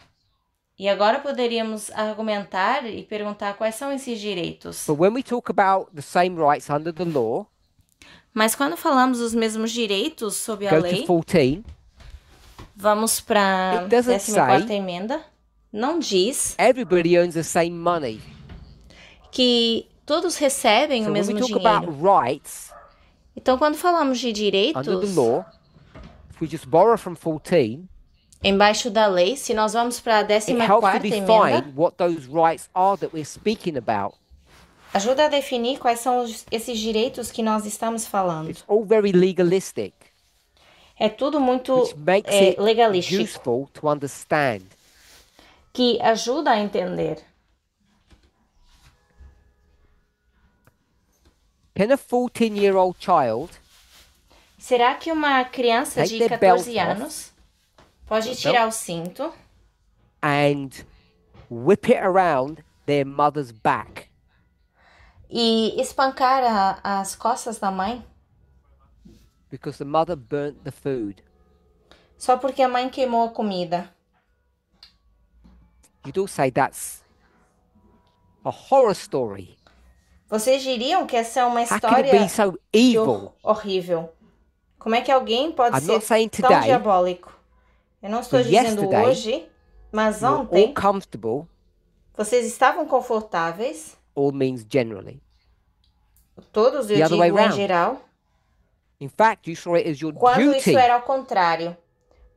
E agora poderíamos argumentar e perguntar quais são esses direitos. But when we talk about the same rights under the law, Mas quando falamos dos mesmos direitos sob a go to lei, 14, vamos para a It doesn't 14ª say- emenda, não diz everybody earns the same money. que todos recebem So o when we mesmo talk about dinheiro. rights Então, quando falamos de under the direitos law, if we just borrow from 14, embaixo da lei, se nós vamos para a it helps to 14ª emenda, define what those rights are that we're speaking about. ajuda a definir quais são esses direitos que nós estamos falando. It's all very legalistic, É tudo muito which makes it legalístico, useful to understand. que ajuda a entender. Can a 14-year-old child Será que uma criança Take de their 14 belt off. anos pode tirar o cinto and whip it around their mother's back e espancar as costas da mãe because the mother burnt the food? só porque a mãe queimou a comida? You'd all say that's a horror story. Vocês diriam que essa é uma How can it história be so evil? horrível? Como é que alguém pode I'm not ser saying tão today, diabólico? Eu não estou but dizendo yesterday, hoje, mas You're all ontem comfortable, vocês estavam confortáveis, all means generally. todos eu The other digo way em round. geral, In fact, you saw it as your quando duty, isso era ao contrário,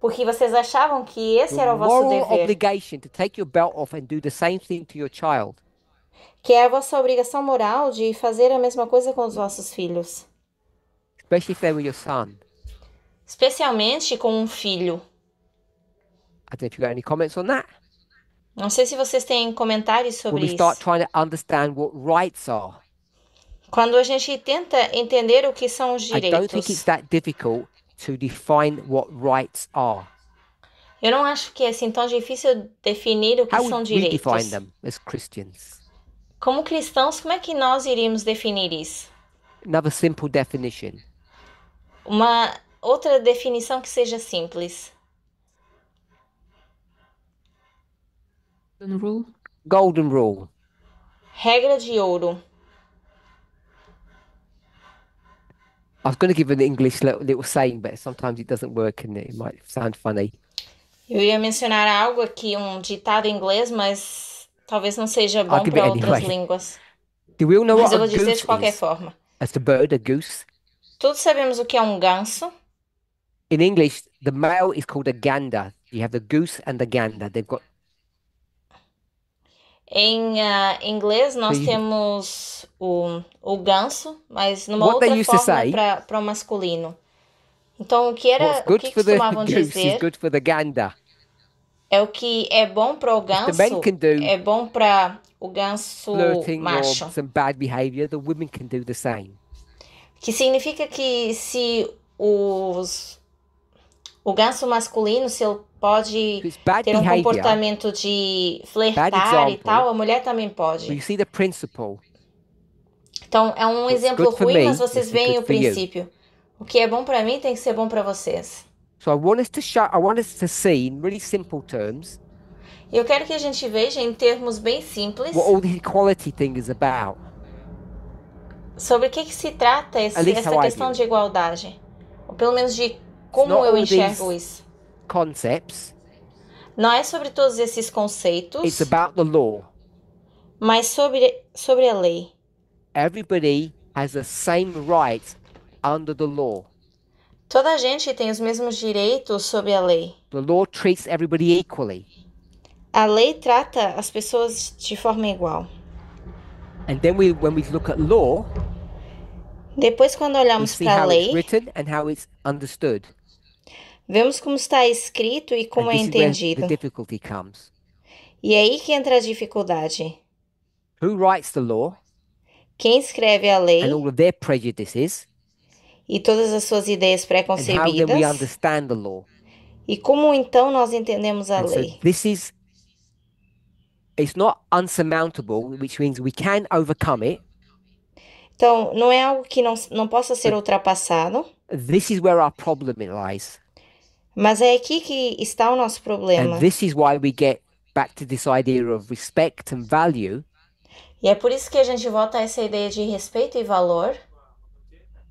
porque vocês achavam que esse era your o vosso moral dever, obligation to take your belt off and do the same thing to your child. que é a vossa obrigação moral de fazer a mesma coisa com os vossos filhos, Especially if they were your son. especialmente com um filho. I don't know if you got any comments on that. Não sei se vocês têm comentários When sobre we start isso. trying to understand what rights are, Quando a gente tenta entender o que são os I don't think direitos, it's that difficult to define what rights are. eu não acho que é assim tão difícil definir o que How são would we define direitos. them as Christians? Como cristãos, como é que nós iríamos definir isso? Another simple definition. Uma outra definição que seja simples. Rule. Golden rule. Regra de ouro. I was going to give an English little saying, but sometimes it doesn't work and it might sound funny. Eu ia mencionar algo aqui, um ditado em inglês, mas talvez não seja bom give it para outras anyway. línguas. Do we all know Mas what eu a vou dizer goose de qualquer is? forma. As the bird, a goose. Todos sabemos o que é um ganso. In English, the male is called a gander. You have the goose and the gander. They've got Em inglês, nós Sim. temos o ganso, mas numa What they outra used to forma say- para o masculino. Então, o que what's o good que for the costumavam goose is dizer good for the gander. é o que é bom para o the ganso, men can do é bom para o ganso Flirting macho. or some bad behavior, the women can do the same. Que significa que se o ganso masculino, se ele pode It's bad ter um behavior. comportamento de flertar e example. tal, a mulher também But pode. you see the principle. Então, é um What's exemplo good for ruim, me mas vocês must be veem good o for you. princípio. O que é bom para mim tem que ser bom para vocês. So I want us to see in really simple terms E eu quero que a gente veja em termos bem simples what all the equality thing is about. sobre o que se trata least essa how I questão view de igualdade. Ou pelo menos de como not eu all enxergo these- isso. Concepts. Não é sobre todos esses conceitos, It's about the law. mas sobre a lei. Everybody has the same rights under the law. Toda a gente tem os mesmos direitos sob a lei. The law treats everybody equally. A lei trata as pessoas de forma igual. And then when we look at law, Depois, quando we olhamos see para a how it's lei, written and how it's understood. vemos como está escrito e como And é this is where entendido. the difficulty comes. E é aí que entra a dificuldade. Who writes the law Quem escreve a lei and all of their prejudices e todas as suas ideias And how then we preconcebidas. understand the law. E como então nós entendemos a And so lei? it's not unsurmountable, which means we can overcome it. Então, não é algo que não possa ser ultrapassado, This is where our problem lies. mas é aqui que está o nosso problema. And this is why we get back to this idea of respect and value, E é por isso que a gente volta a essa ideia de respeito e valor,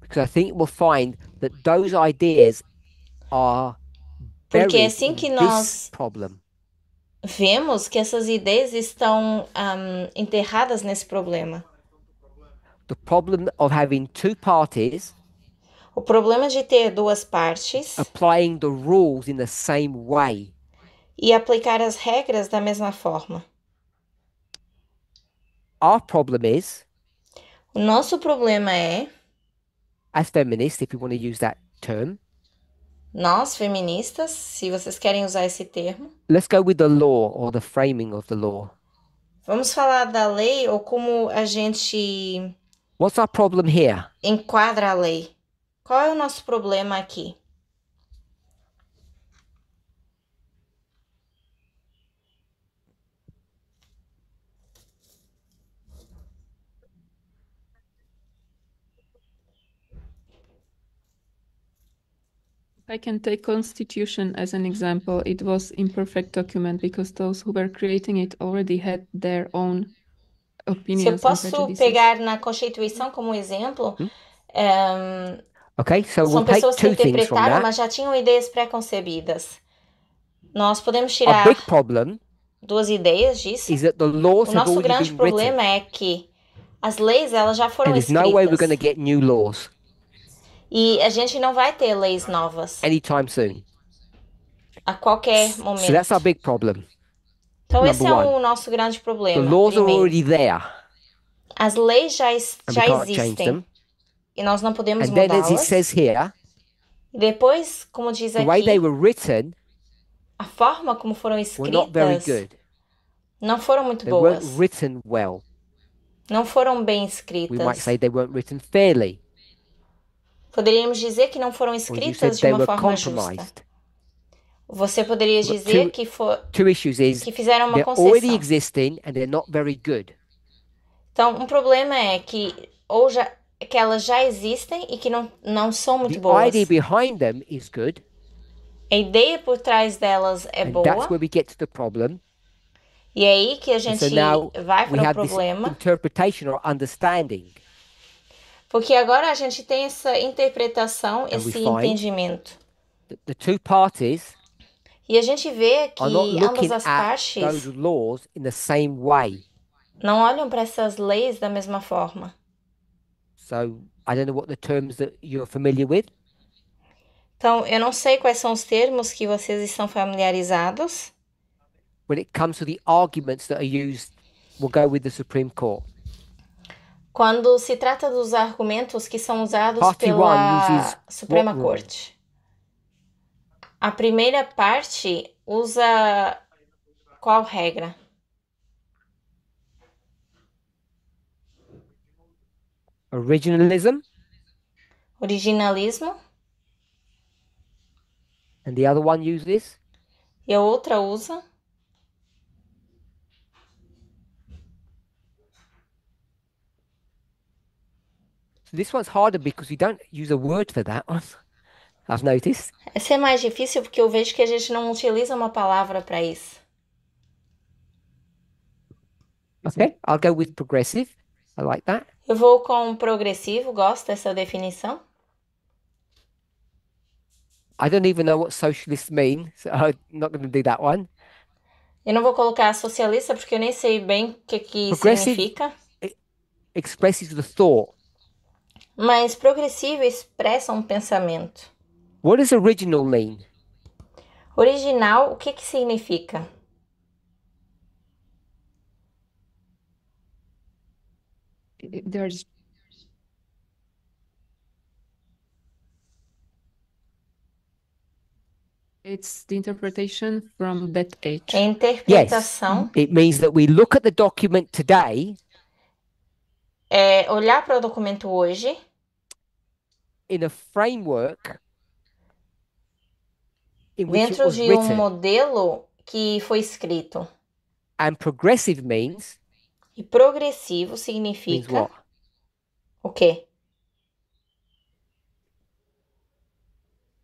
because I think we'll find that those ideas are porque é buried assim in que this nós problem. vemos que essas ideias estão enterradas nesse problema. The problem of having two parties O problema de ter duas partes applying the rules in the same way. e aplicar as regras da mesma forma. Our problem is, O nosso problema é, as feminists, if you want to use that term, nós feministas, se vocês querem usar esse termo, let's go with the law or the framing of the law. vamos falar da lei ou como a gente What's our problem here? enquadra a lei. Qual é o nosso problema aqui? I can take Constitution as an example. It was imperfect document because those who were creating it already had their own Se eu opinions and posso prejudices. pegar na Constituição como exemplo, Okay, so são we'll take pessoas que two things from interpretaram, that. mas já tinham ideias preconcebidas. Nós podemos Our tirar big problem duas ideias disso. is that the laws O have nosso already grande been written, problema é que as leis elas já foram and there's no way we're going to escritas get new laws e a gente não vai ter leis novas anytime soon. a qualquer So momento. that's our big problem. Então esse é number o nosso grande The problema. laws are Primeiro, already there, as leis já and we já can't change existem them. e nós não podemos And then, as it mudá-las. says here, E depois, como diz the way they aqui, were written a forma como foram were not very escritas good. não foram muito They weren't boas. written well. Não foram bem We might escritas. say they weren't written fairly, Poderíamos dizer que não foram or you said escritas de they uma were forma justa. compromised. Você poderia But dizer que Two issues is fizeram uma they're already concessão. existing and they're not very good. Então, um problema é que que elas já existem e que não são muito The boas. idea behind them is good, A ideia por trás delas é and boa. that's where we get to the problem. E é aí que a And gente so now vai we para o have this problema, interpretation or understanding. porque agora a gente tem essa interpretação, we esse find entendimento. The two parties E a gente vê que are not ambas looking as at partes those laws in the same way. não olham para essas leis da mesma forma. So I don't know what the terms that you're familiar with. Então, eu não sei quais são os termos que vocês estão familiarizados. When it comes to the arguments that are used, we'll go with the Supreme Court. Quando se trata dos argumentos que são usados Party one pela uses Suprema what rule? Corte. A primeira parte usa qual regra? Originalism, Originalismo. and the other one uses E a outra usa so this one's harder because we don't use a word for that one. I've noticed. essa é mais difícil porque eu vejo que a gente não utiliza uma palavra para isso. Okay, I'll go with progressive. I like that. Eu vou com progressivo, gosto dessa definição. I don't even know what socialists mean, so I'm not going to do that one. Eu não vou colocar socialista porque eu nem sei bem o que Progressive. significa. Expresses the thought. Mas progressivo expressa um pensamento. What does original mean? Original, o que significa? There's it's the interpretation from that age. É interpretação, It means that we look at the document today, é olhar para o documento hoje in a framework in which it Dentro was de um written. modelo que foi escrito. And progressive means E progressivo means significa what? o quê?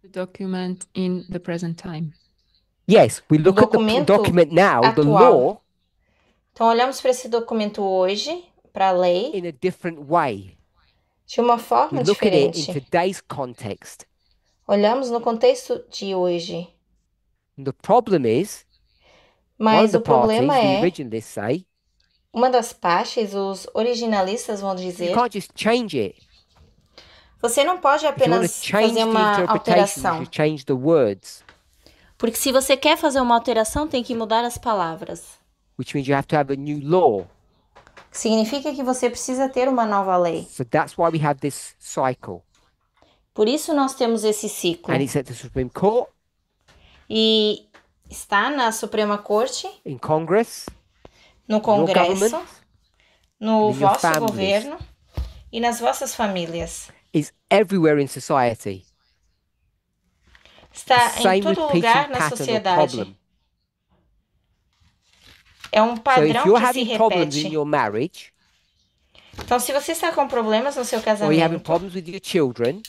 The document in the present time. Yes, we look at the documento document now, the atual. law, Então, olhamos para esse documento hoje, para a lei, in a different way. de uma We forma look at it in diferente. today's context. Olhamos no contexto de hoje. And the problem is, one of Mas the o problema parties, the é, originalists say, uma das partes, os originalistas vão you dizer, can't just change it. você não pode If you want to apenas change fazer the uma interpretation, you alteração. should change the words, Porque se você quer fazer uma alteração, tem que mudar as palavras. which means you have to have a new law. Significa que você precisa ter uma nova lei. So that's why we have this cycle. Por isso nós temos esse ciclo. And it's at the Supreme Court, E está na Suprema Corte, in Congress, no your Congresso, government, no and in your vosso families. governo e nas vossas famílias. is everywhere in society. Está The em same todo repeating lugar na pattern or sociedade. problem. É um So if padrão you're que se having problems in repete. your marriage, Então, se você está com problemas no seu or you're having casamento, problems with your children,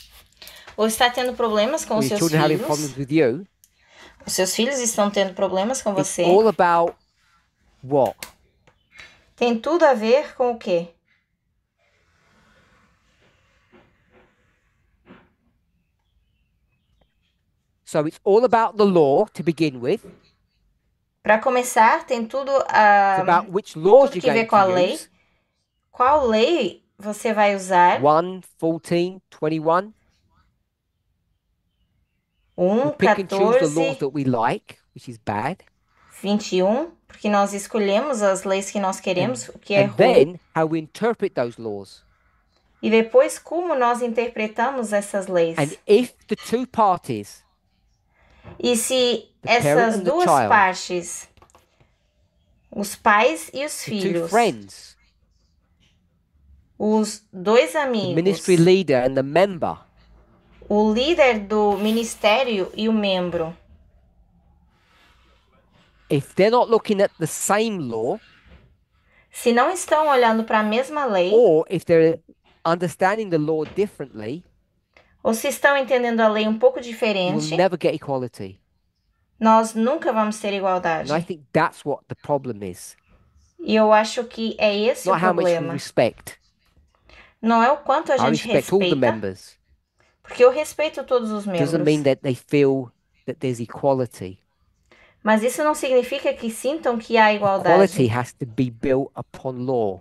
ou está tendo problemas com or os your seus children having filhos, problems with you, os seus filhos estão tendo problemas com it's você, all about what? tem tudo a ver com o quê? So it's all about the law to begin with. Para começar, tem tudo It's a about which laws tudo you're que ver going com a to lei. use. Qual lei você vai usar? 1, 14, 21. 1, We pick and choose the laws 14, that we like, which is bad. 21, porque nós escolhemos as leis que nós queremos, o que é And ruim. then how we interpret those laws. E depois, como nós interpretamos essas leis. And if the two parties, E se The parent essas and the duas child. partes, os pais e os the two filhos, friends, os dois the amigos, ministry leader and the member, o líder do ministério e o membro, if they're not looking at the same law, se não estão olhando para a mesma lei, or if they're understanding the law differently, ou se estão entendendo a lei um pouco you diferente, will never get equality. nós nunca vamos ter And I igualdade. think that's what the problem is. E eu acho que é esse o Not how much we problema. respect. Não é o quanto a I gente respect all the respeita, members. porque eu respeito todos os Doesn't mean membros. that they feel that there's equality. Mas isso não significa que sintam que há Equality igualdade. has to be built upon law.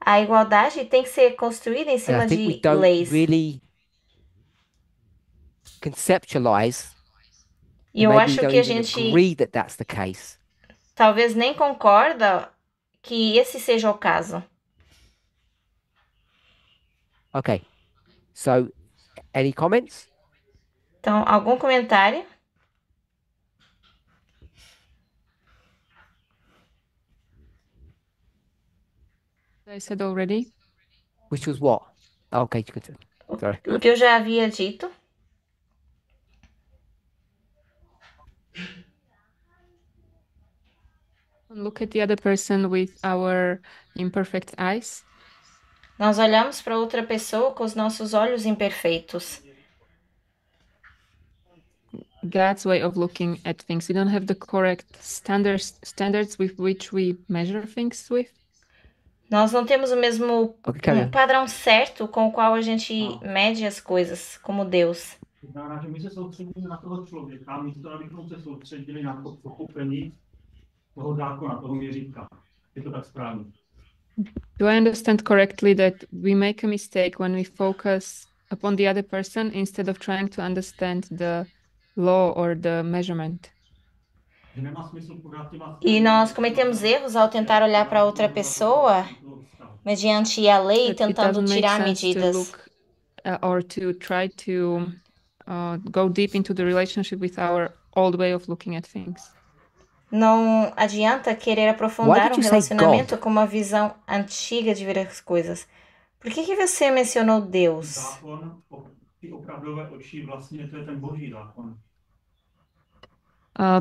A igualdade tem que ser construída em And cima I think we de don't leis. really conceptualize. E eu Maybe we acho don't que a even gente agree that that's the case. talvez nem concorda que esse seja o caso. Okay. So, any comments? Então, algum comentário? I said already. Which was what? Oh, okay, you can. Sorry. O que eu já havia dito? Look at the other person with our imperfect eyes. Nós olhamos para outra pessoa com os nossos olhos imperfeitos. God's way of looking at things. We don't have the correct standards with which we measure things with. Nós não temos o mesmo Okay, carry on. padrão certo com o qual a gente mede as coisas, como Deus. To znamená, že my se soustředíme na toho člověka, místo abychom se soustředili na to pochopení toho zákona, toho měřítka. Je to tak správně? Do I understand correctly that we make a mistake when we focus upon the other person instead of trying to understand the law or the measurement? Že nemá smysl pořád těma... E nós cometemos erros ao tentar olhar para outra pessoa mediante a lei, That it tentando doesn't make tirar sense to medidas. look or to try to go deep into the relationship with our old way of looking at things. Não adianta querer aprofundar did um you say relacionamento God? com uma visão antiga de ver as coisas. Por que que você mencionou Deus? Zákon ty opravdové oči, vlastně to je ten boží zákon.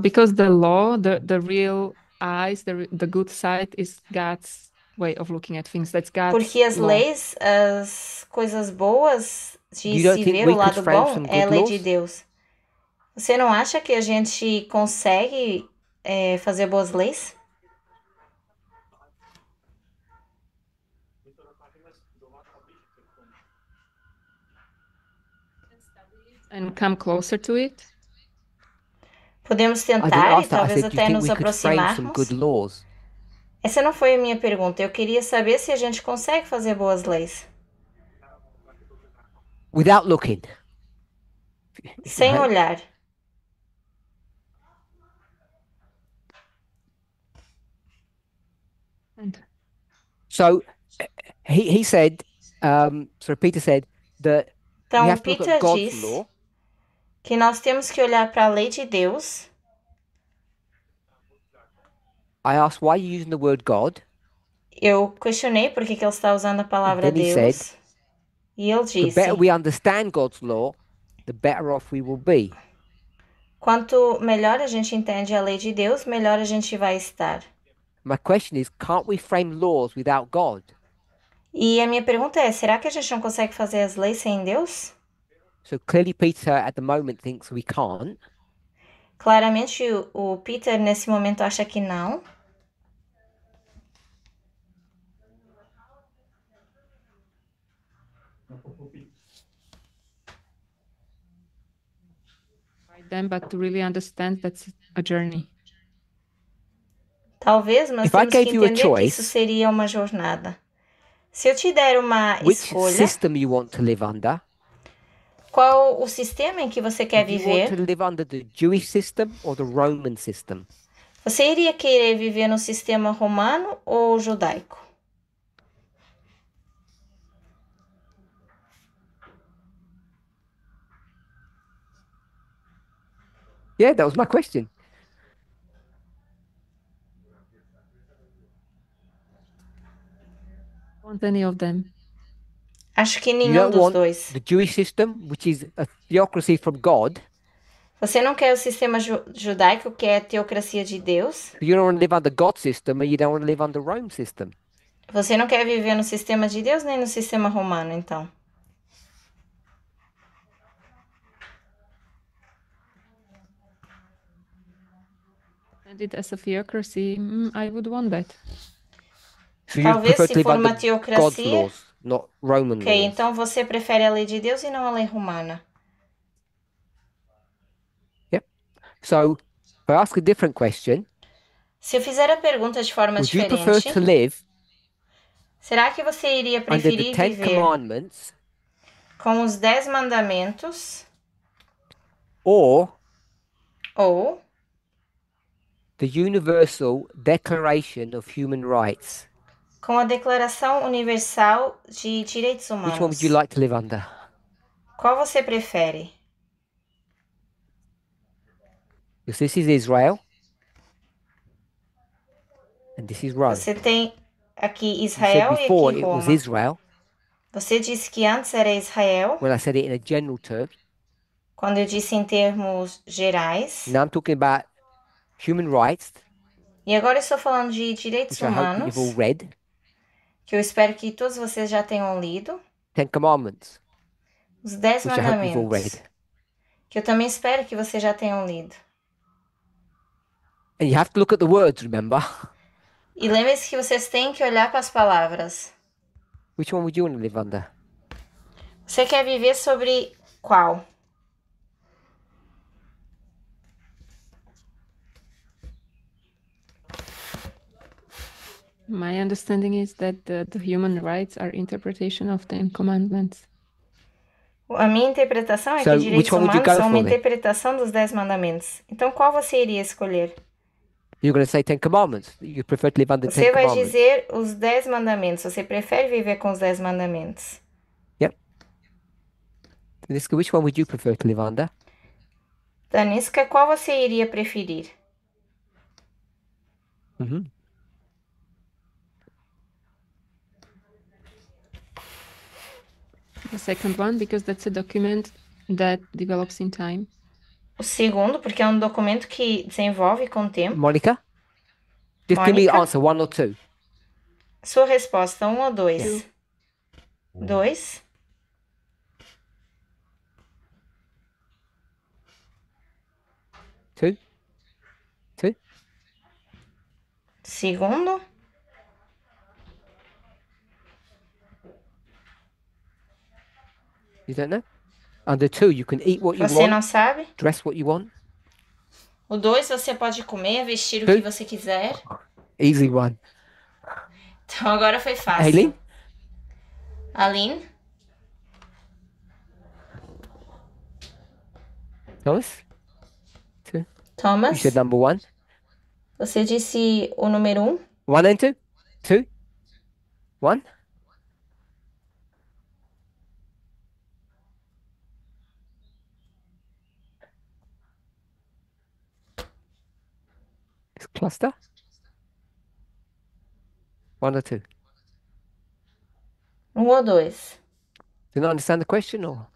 Because the law, the real eyes, the good sight is God's way of looking at things. That's God's Porque as law. leis, as coisas boas de You don't se think ver we o could lado frame bom some é a good lei de laws? Deus. Você não acha que a gente consegue fazer boas leis? My to dokážeme studovat a blíž k tomu. And come closer to it. Podemos I didn't tentar e ask that. I talvez said, do you até think nos we could frame some aproximarmos. good laws? Essa não foi a minha pergunta. Eu queria saber se a gente consegue fazer boas leis. Without looking. Sem Right? olhar. And So he said, so Peter said that we Então, have to look Peter at God's diz law. que nós temos que olhar para a lei de Deus. I asked, why are you using the word God? Eu questionei por que ele está usando a palavra Then he Deus. E ele The better disse: we understand God's law, the better off we will be. quanto melhor a gente entende a lei de Deus, melhor a gente vai estar. My question is, can't we frame laws without God? E a minha pergunta é: será que a gente não consegue fazer as leis sem Deus? So clearly Peter at the moment thinks we can't. Claramente o Peter nesse momento acha que não. by them, but to really understand that's a journey. Talvez, mas If I temos que gave you a entender que isso choice, seria uma jornada. Se eu te der uma which escolha, system you want to live under? qual o sistema em que você quer Do you want to viver? live under the Jewish system or the Roman system? Você iria querer viver no sistema romano ou judaico? Yeah, that was my question. Want any of them? Acho que You nenhum don't dos want dois. the Jewish system, which is a theocracy from God. Você não quer o sistema judaico, que é a teocracia de Deus. You don't want to live under God's system, and you don't want to live under Rome system. Você não quer viver no sistema de Deus nem no sistema romano, então. And it as a theocracy, I would want that. So you Talvez prefer se to live for uma under God's teocracia. laws, not Roman Ok, laws. então você prefere a lei de Deus e não a lei romana. So if I ask a different question, Se eu fizer a pergunta de forma would you prefer diferente, to live será que você iria under the preferir Ten viver Commandments com os 10 mandamentos or ou the Universal Declaration of Human Rights? com a Declaração Universal de Direitos Which one Humanos? would you like to live under? Qual você prefere? Because this is Israel and this is Rome. Você tem aqui You said Israel e before aqui it was Roma. Israel. Você disse que antes era Israel, When I said it in a general term. quando eu disse em termos gerais. Now I'm talking about human rights, E agora eu estou falando de direitos which I hope that you've all humanos, read. que eu espero que todos vocês já tenham lido. Ten Commandments, Os 10 which I hope you've all mandamentos, read. que eu também espero que vocês já tenham lido. And you have to look at the words, remember? E lembre-se que vocês têm que olhar para as palavras. Which one would you want to live under? Você quer viver sobre qual? My understanding is that the human rights are interpretation of Ten Commandments. A minha interpretação é So, que which direitos one would you humanos go são uma for then? interpretação dos 10 mandamentos. Então, qual você iria escolher? You're going to say Ten Commandments. You prefer to live under Você Ten vai Commandments. dizer os 10 mandamentos. Você prefere viver com os 10 mandamentos? Niska, which one would you prefer to live under? Daniska, qual você iria preferir? Mm-hmm. The second one, because that's a document that develops in time. O segundo, porque é um documento que desenvolve com o tempo. Monica? Just give me the Mônica? answer, 1 or 2. Sua resposta, 1 ou 2? Yeah. 2. Two? Two? Segundo. You don't know? Under 2, you can eat what you Você não want, sabe? dress what you want. O 2, você pode comer, vestir o que você quiser. Easy one. Então agora foi fácil. Aileen? Aline? Thomas? You Thomas? said number 1. Você disse o número 1? 1 and 2? 2? 1? It's cluster? 1 or 2? 1 ou 2? Do you not understand the question or?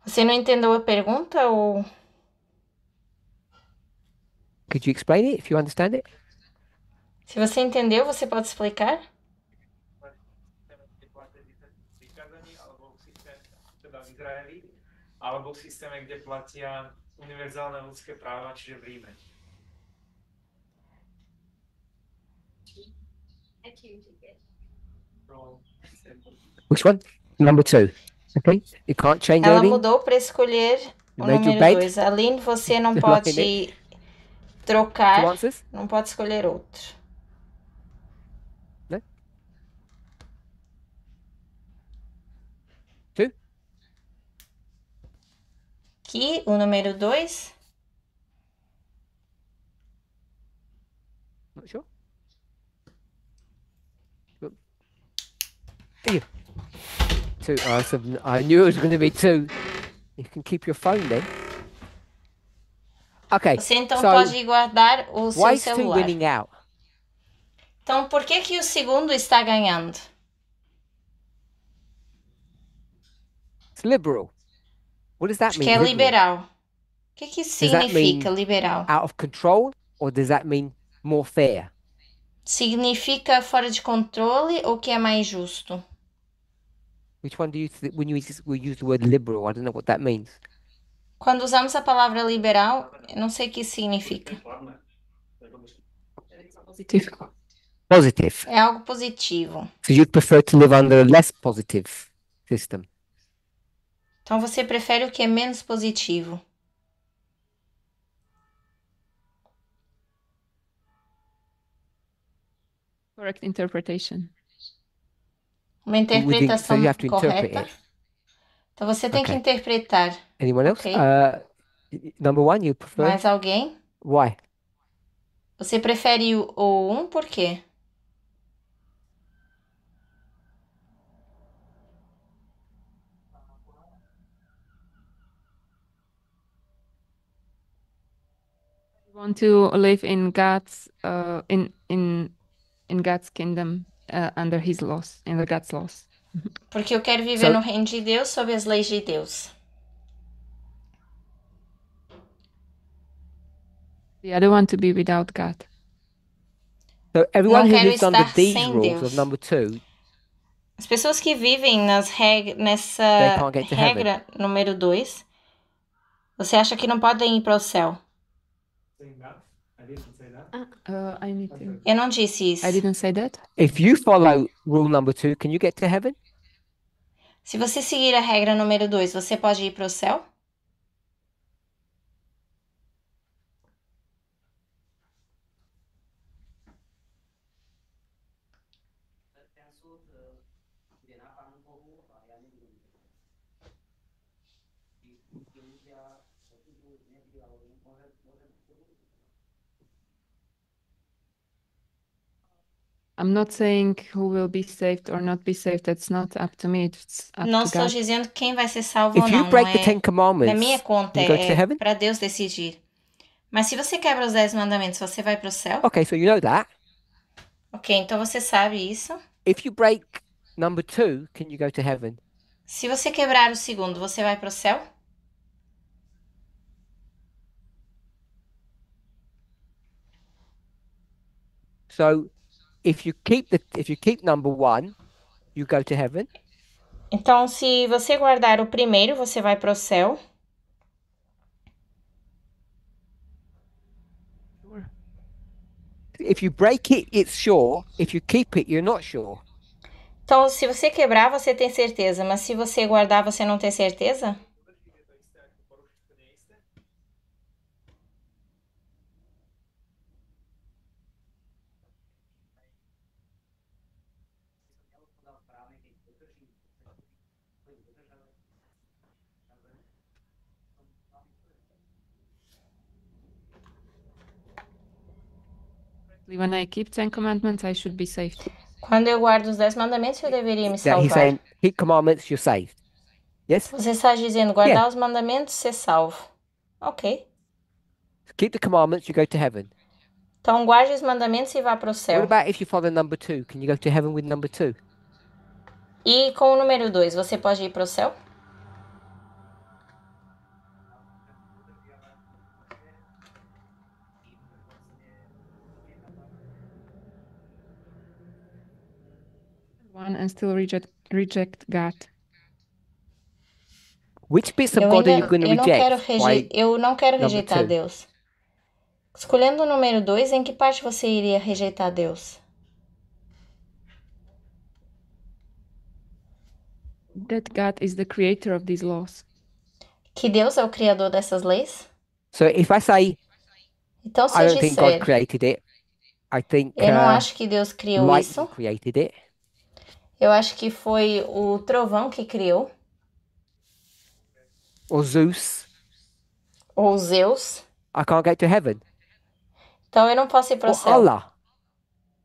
Você não entendeu a pergunta ou... Could you explain it if you understand it? Se você entendeu, você pode explicar? Alebo v systéme, kde platia univerzálne ľudské práva, čiže v Ríme. Which one? Number 2. Okay. You can't change Ela anything. mudou para escolher o made your número bed? 2. Aline, você não Like pode Two trocar, answers? não pode escolher outro. No? 2? Aqui, o número 2. Not sure. Here. 2. So I knew it was going to be 2. You can keep your phone then. Okay. Você então so pode guardar o seu why is 2 celular. winning out? Então, por que que o segundo está ganhando? It's liberal. What does that Porque mean? é liberal. O que que isso Does that significa, mean liberal? Out of control, or does that mean more fair? Significa fora de controle ou que é mais justo? Which one do you when you use the word liberal? I don't know what that means. Quando usamos a palavra liberal, eu não sei o que isso significa. Positive. Positive. É algo positivo. So you'd prefer to live under a less positive system. Então você prefere o que é menos positivo. Correct interpretation. Uma So interpretação you have to interpret correta. it. Então você tem que Okay. interpretar. Anyone else? Okay. Number 1, you prefer? Mais alguém? Why? Você prefere o 1 por quê? We want to live in God's in God's kingdom under His laws, in the God's laws. Porque eu quero viver So- no reino de Deus, sob as leis de Deus. The other one to be without God. So everyone who quero lives under estar these sem rules Deus. of number 2, As pessoas que vivem nessa They can't get to regra número 2, você acha que não podem ir para o céu? Saying that? I didn't say that. I need to. Eu não disse isso. I didn't say that. if you follow rule number 2, can you get to heaven? Se você seguir a regra número 2, você pode ir para o céu? I'm not saying who will be saved or not be saved. That's not up to me. It's up Não to estou God. dizendo quem vai ser salvo ou If you não. break Não the é Ten da minha Commandments, conta, you go to é heaven? para Deus decidir. Mas se você quebra os 10 mandamentos, você vai para o céu? Okay, so you know that. Ok, então você sabe isso. If you break number 2, can you go to heaven? Se você quebrar o segundo, você vai para o céu? So if you keep number one, you go to heaven. Então, se você guardar o primeiro, você vai para o céu. If you break it, it's sure. If you keep it, you're not sure. Então, se você quebrar, você tem certeza, mas se você guardar, você não tem certeza? When I keep 10 commandments, I should be saved. Quando eu guardo os 10 mandamentos, eu deveria me That he's salvar. saying, keep commandments, you're saved. Yes? Você está dizendo guardar os mandamentos, ser salvo. Ok. Keep the commandments, you go to heaven. Então, guarde os mandamentos e vá para o What céu. about if you follow number two? Can you go to heaven with number two? E com o número 2, você pode ir para o céu? One and still reject God. Which bits of God are you going to reject? Eu não quero number rejeitar two? Deus. Escolhendo o número 2, em que parte você iria rejeitar Deus? That God is the creator of these laws. Que Deus é o criador dessas leis? So if I say, Então, se I eu don't think God disser, created it, I think eu não acho que Deus criou isso, lightning created it. eu acho que foi o trovão que criou, Or Zeus, ou Zeus, I can't get to heaven. então eu não posso ir para o Or céu. Allah.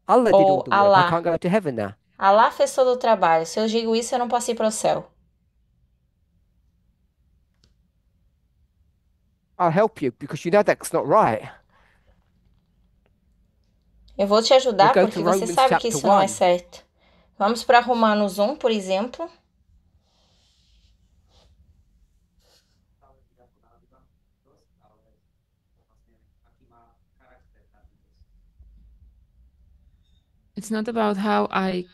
Allah did all Ou the work. I Allah. can't go to heaven now. Alá fez todo o trabalho. Se eu digo isso, eu não posso ir para o céu. I'll help you because you know that's not right. Eu vou te ajudar We'll go porque to você Romans sabe que chapter isso não é 1. certo. Vamos para Romanos 1, por exemplo. It's not about how I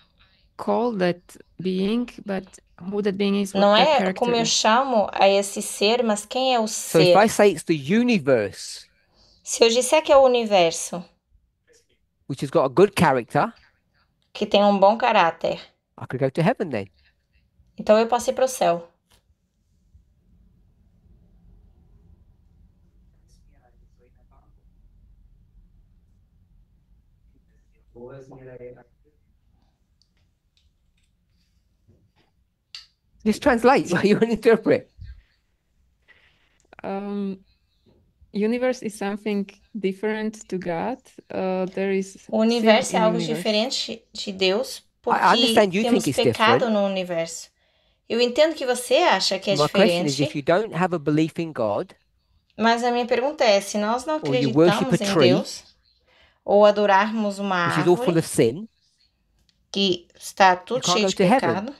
call that being, but who that being is, what Não their é character como eu is. chamo a esse ser, mas quem é o So if ser. I say it's the universe, Se eu disser que é o universo, which has got a good character, que tem um bom caráter, I could go to heaven then. então eu posso ir para o céu. Just translate so you interpret. Universe is something different to God. There is O sin universo é in algo universe. diferente de Deus, I porque understand you temos think it's pecado different. no universo. Eu entendo que você acha que é My question is, if diferente, you don't have a belief in God, mas a minha pergunta é, se nós não or you worship acreditamos a em tree, Deus, ou adorarmos uma which is all full árvore of sin, que está you tudo can't cheio go de to heaven. pecado,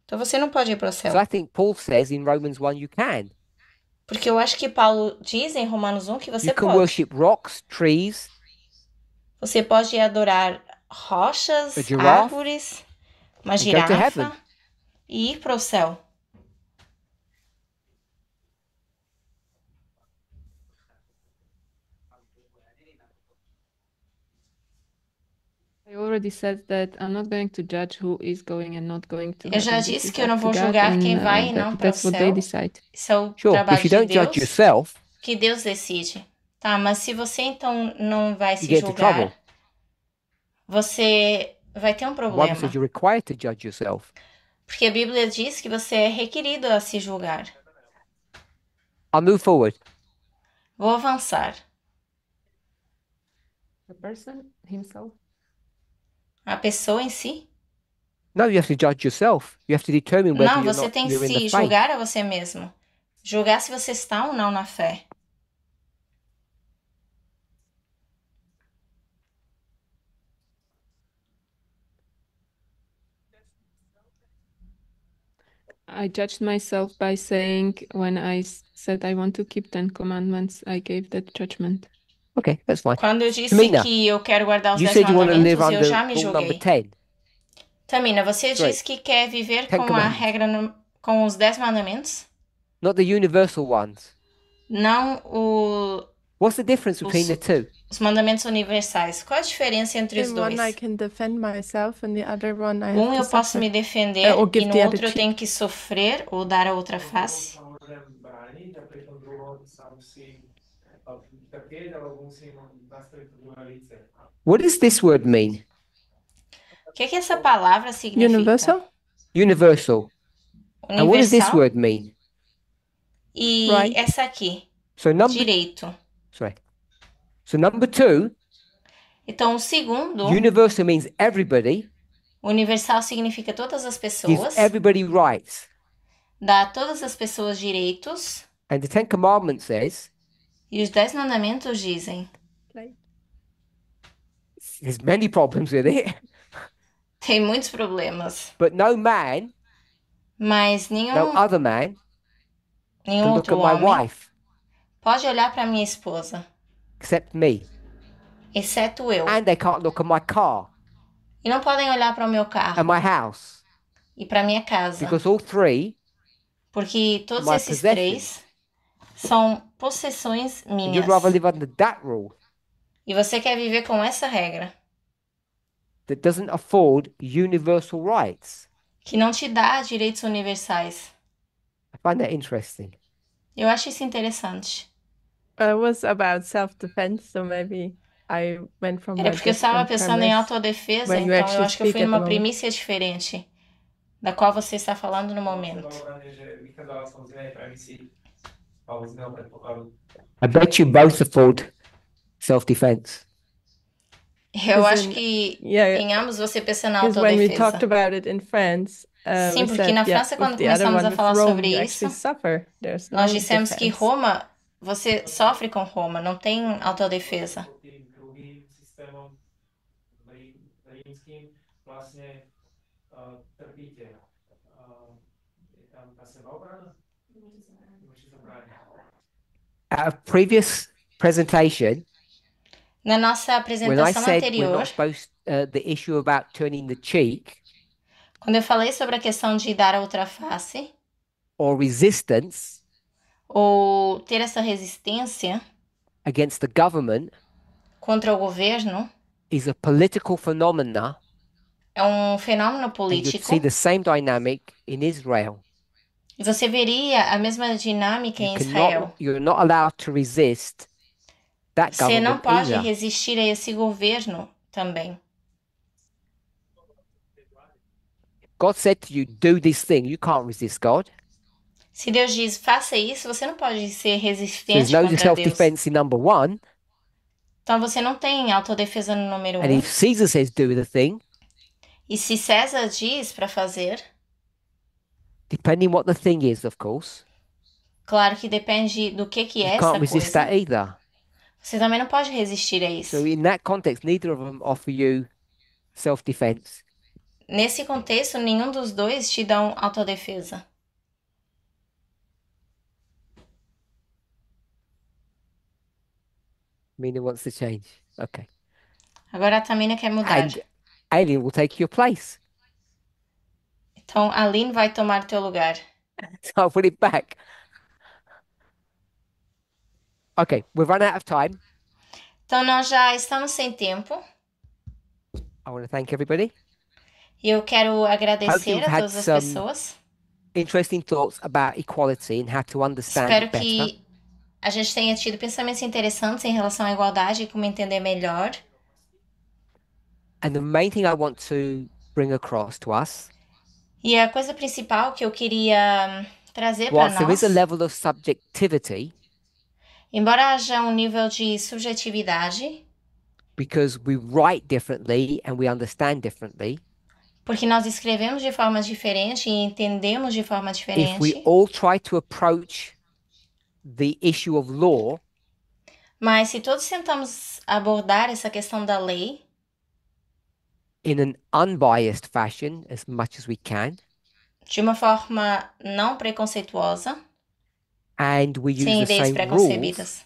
então você não pode ir para o So céu. I think Paul says in Romans 1 you can. Porque eu acho que Paulo diz em Romanos 1 que você You can pode. worship rocks, trees, Você pode adorar rochas, A giraffe, árvores, uma and go to girafa heaven. e ir para o céu. I already said that I'm not going to judge who is going and not going to Eu já heaven. This disse is que eu não up to vou God, julgar quem and vai e não para o that's what they céu. decide. Isso é o Sure, trabalho if you de don't judge Deus, yourself, que Deus decide. Tá, mas se você então não vai you se get into julgar, trouble. você vai ter um The Bible problema. says you're required to judge yourself. Porque a Bíblia diz que você é requerido a se julgar. I'll move forward. Vou avançar. The person himself. A pessoa em si? No, you have to judge yourself. You have to determine whether Não, you're você not, tem que you're in the se faith. julgar a você mesmo. Julgar se você está ou não na fé. I judged myself by saying when I said I want to keep 10 commandments, I gave that judgment. Okay, that's fine. Quando eu disse Tamina, que eu quero guardar os you 10 said you want to live mandamentos, eu under já me rule number julguei. 10. Tamina, você Sorry. disse que quer viver Ten com a Commandments. regra com os 10 mandamentos? Not the universal ones. Não What's the difference between the two? os mandamentos universais. Qual a diferença entre os In one, I dois? can defend myself, and the other one, I have Um to eu posso suffer. me defender Or e give no the other outro eu cheek. tenho que sofrer ou dar a outra face. A môžem brániť a pri tom druhom sa musím trpieť alebo musím nastaviť to druhé lice. What does this word mean? O que essa palavra significa? Universal? Universal. And what does this Universal word mean? e Right. essa aqui, So direito. sorry. So number 2, Então, o segundo, universal means everybody, universal significa todas as gives pessoas, everybody rights. dá a todas as pessoas direitos, And the 10 Commandments says e os 10 mandamentos dizem, there's many problems with it, tem muitos problemas, but no man, mas no nenhum other man can look outro at my homem wife pode olhar para minha esposa, except me. exceto eu. And they can't look at my car E não podem olhar para o meu carro and my house e para minha casa, because all three porque todos my esses possessions. três são possessões and minhas. you'd rather live under that rule E você quer viver com essa regra, that doesn't afford universal rights. que não te dá direitos universais. I find that interesting. Eu acho isso interessante. It was about self-defense, so maybe I went from Era a porque eu estava different pensando em premise. autodefesa, when you então eu actually acho que eu fui speak at numa the moment. primícia diferente da qual você está falando no momento. Zaobranie, že vychádzala som z inej premisy alebo z iného predpokladu. I bet you both afford self-defense. Eu As acho in- que Yeah, em ambos você pensa na because when we autodefesa. talked about it in France, Sim, we porque said, na yeah, França, quando with the other começamos one, a with falar Rome, sobre you isso, actually suffer. There's nós no dissemos que defense. Roma, você sofre com Roma, não tem autodefesa. Pod tým druhým systémom rímským vlastne trpíte. Je tam tá sebaobrana? Musíte zabrániť. At a previous presentation, Na nossa when I apresentação said we're anterior, not supposed, the issue about turning the cheek quando eu falei sobre a questão de dar a outra face, or resistance ou ter essa resistência against the government contra o governo, is a political phenomena, é um fenômeno and you'd político. see the same dynamic in Israel. E você veria a mesma dinâmica em You Israel. cannot, you're not allowed to resist that Você não government pode either. resistir a esse governo também. God said to you, do this thing. You can't resist God. Se Deus diz, faça isso, você não pode ser So there's resistente no contra Deus. self-defense in number 1. Então você não tem autodefesa no número And 1. if Caesar says do the thing, E se César diz para fazer, depending what the thing is, of course, claro que depende do que é you essa can't resist coisa. that either. Você também não pode resistir a isso. So in that context, neither of them offer you self-defense. Nesse contexto, nenhum dos dois te dão autodefesa. Mina wants to change. Okay. Agora a Tamina quer mudar. And Alien will take your place. Então a Aline vai tomar teu lugar. So I'll put it back. Okay, we've run out of time. Então nós já estamos sem tempo. I want to thank everybody. E eu quero agradecer you've a had todas as some pessoas. Interesting thoughts about equality and how to understand Espero it better. que a gente tenha tido pensamentos interessantes em relação à igualdade e como entender melhor. And the main thing I want to bring across to us, E a coisa principal que eu queria trazer para whilst there is a nós, level of subjectivity, embora haja um nível de subjetividade, because we write differently and we understand differently, porque nós escrevemos de forma diferente e entendemos de forma if we diferente, all try to approach the issue of law mas se todos tentamos abordar essa questão da lei in an unbiased fashion as much as we can, de uma forma não preconceituosa, and we use sem the ideias same rules preconcebidas,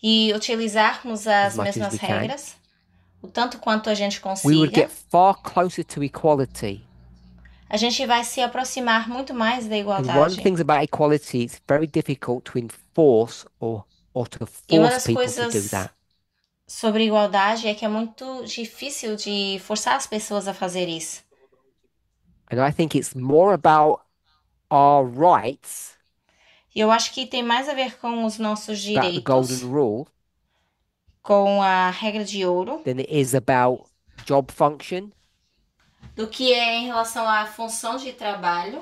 e utilizarmos as much as mesmas we can, regras, o tanto quanto a gente we would consiga, get far closer to equality. a gente vai se aproximar muito mais da And one of the igualdade. things about equality, it's very difficult to enforce or to E uma force das people to do coisas that. sobre igualdade é que é muito difícil de forçar as pessoas a fazer isso. And I think it's more about our rights, E eu acho que tem mais a ver com os nossos about the golden direitos, rule, com a regra de ouro, than it is about job function, do que é em relação à função de trabalho,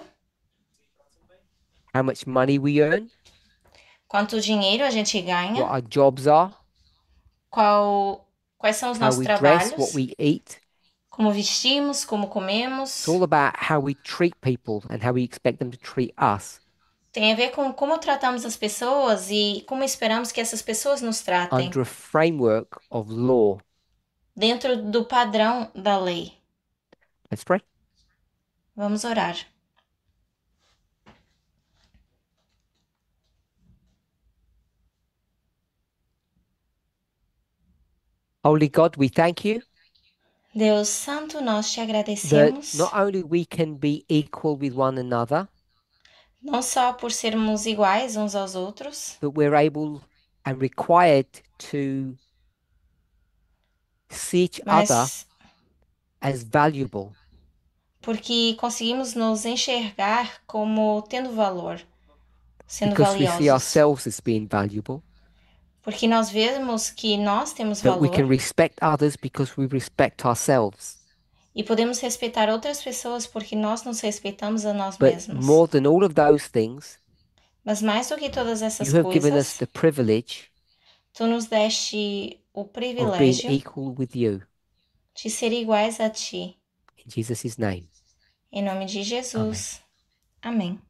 how much money we earn, quanto dinheiro a gente what ganha, our jobs are, quais são os how nossos we dress, trabalhos, what we eat. como vestimos, como comemos. It's all about how we treat people and how we expect them to treat us Tem a ver com como tratamos as pessoas e como esperamos que essas pessoas nos tratem, under a framework of law. dentro do padrão da lei. Let's pray. Vamos orar. Holy God, we thank you Deus Santo, nós te that agradecemos, not only we can be equal with one another, não só por sermos iguais uns aos outros, but we're able and required to see each other mas as valuable porque conseguimos nos enxergar como tendo valor, sendo because we see valiosos. ourselves as being valuable, Porque nós vemos que nós temos that we can valor respect others because we respect ourselves. e podemos respeitar outras pessoas porque nós nos respeitamos a nós But mesmos. more than all of those things, Mas mais do que todas essas you have given us coisas, the privilege tu nos deste o of being privilégio equal with you. de ser iguais a ti. In Jesus' name. Em nome de Jesus. Amém.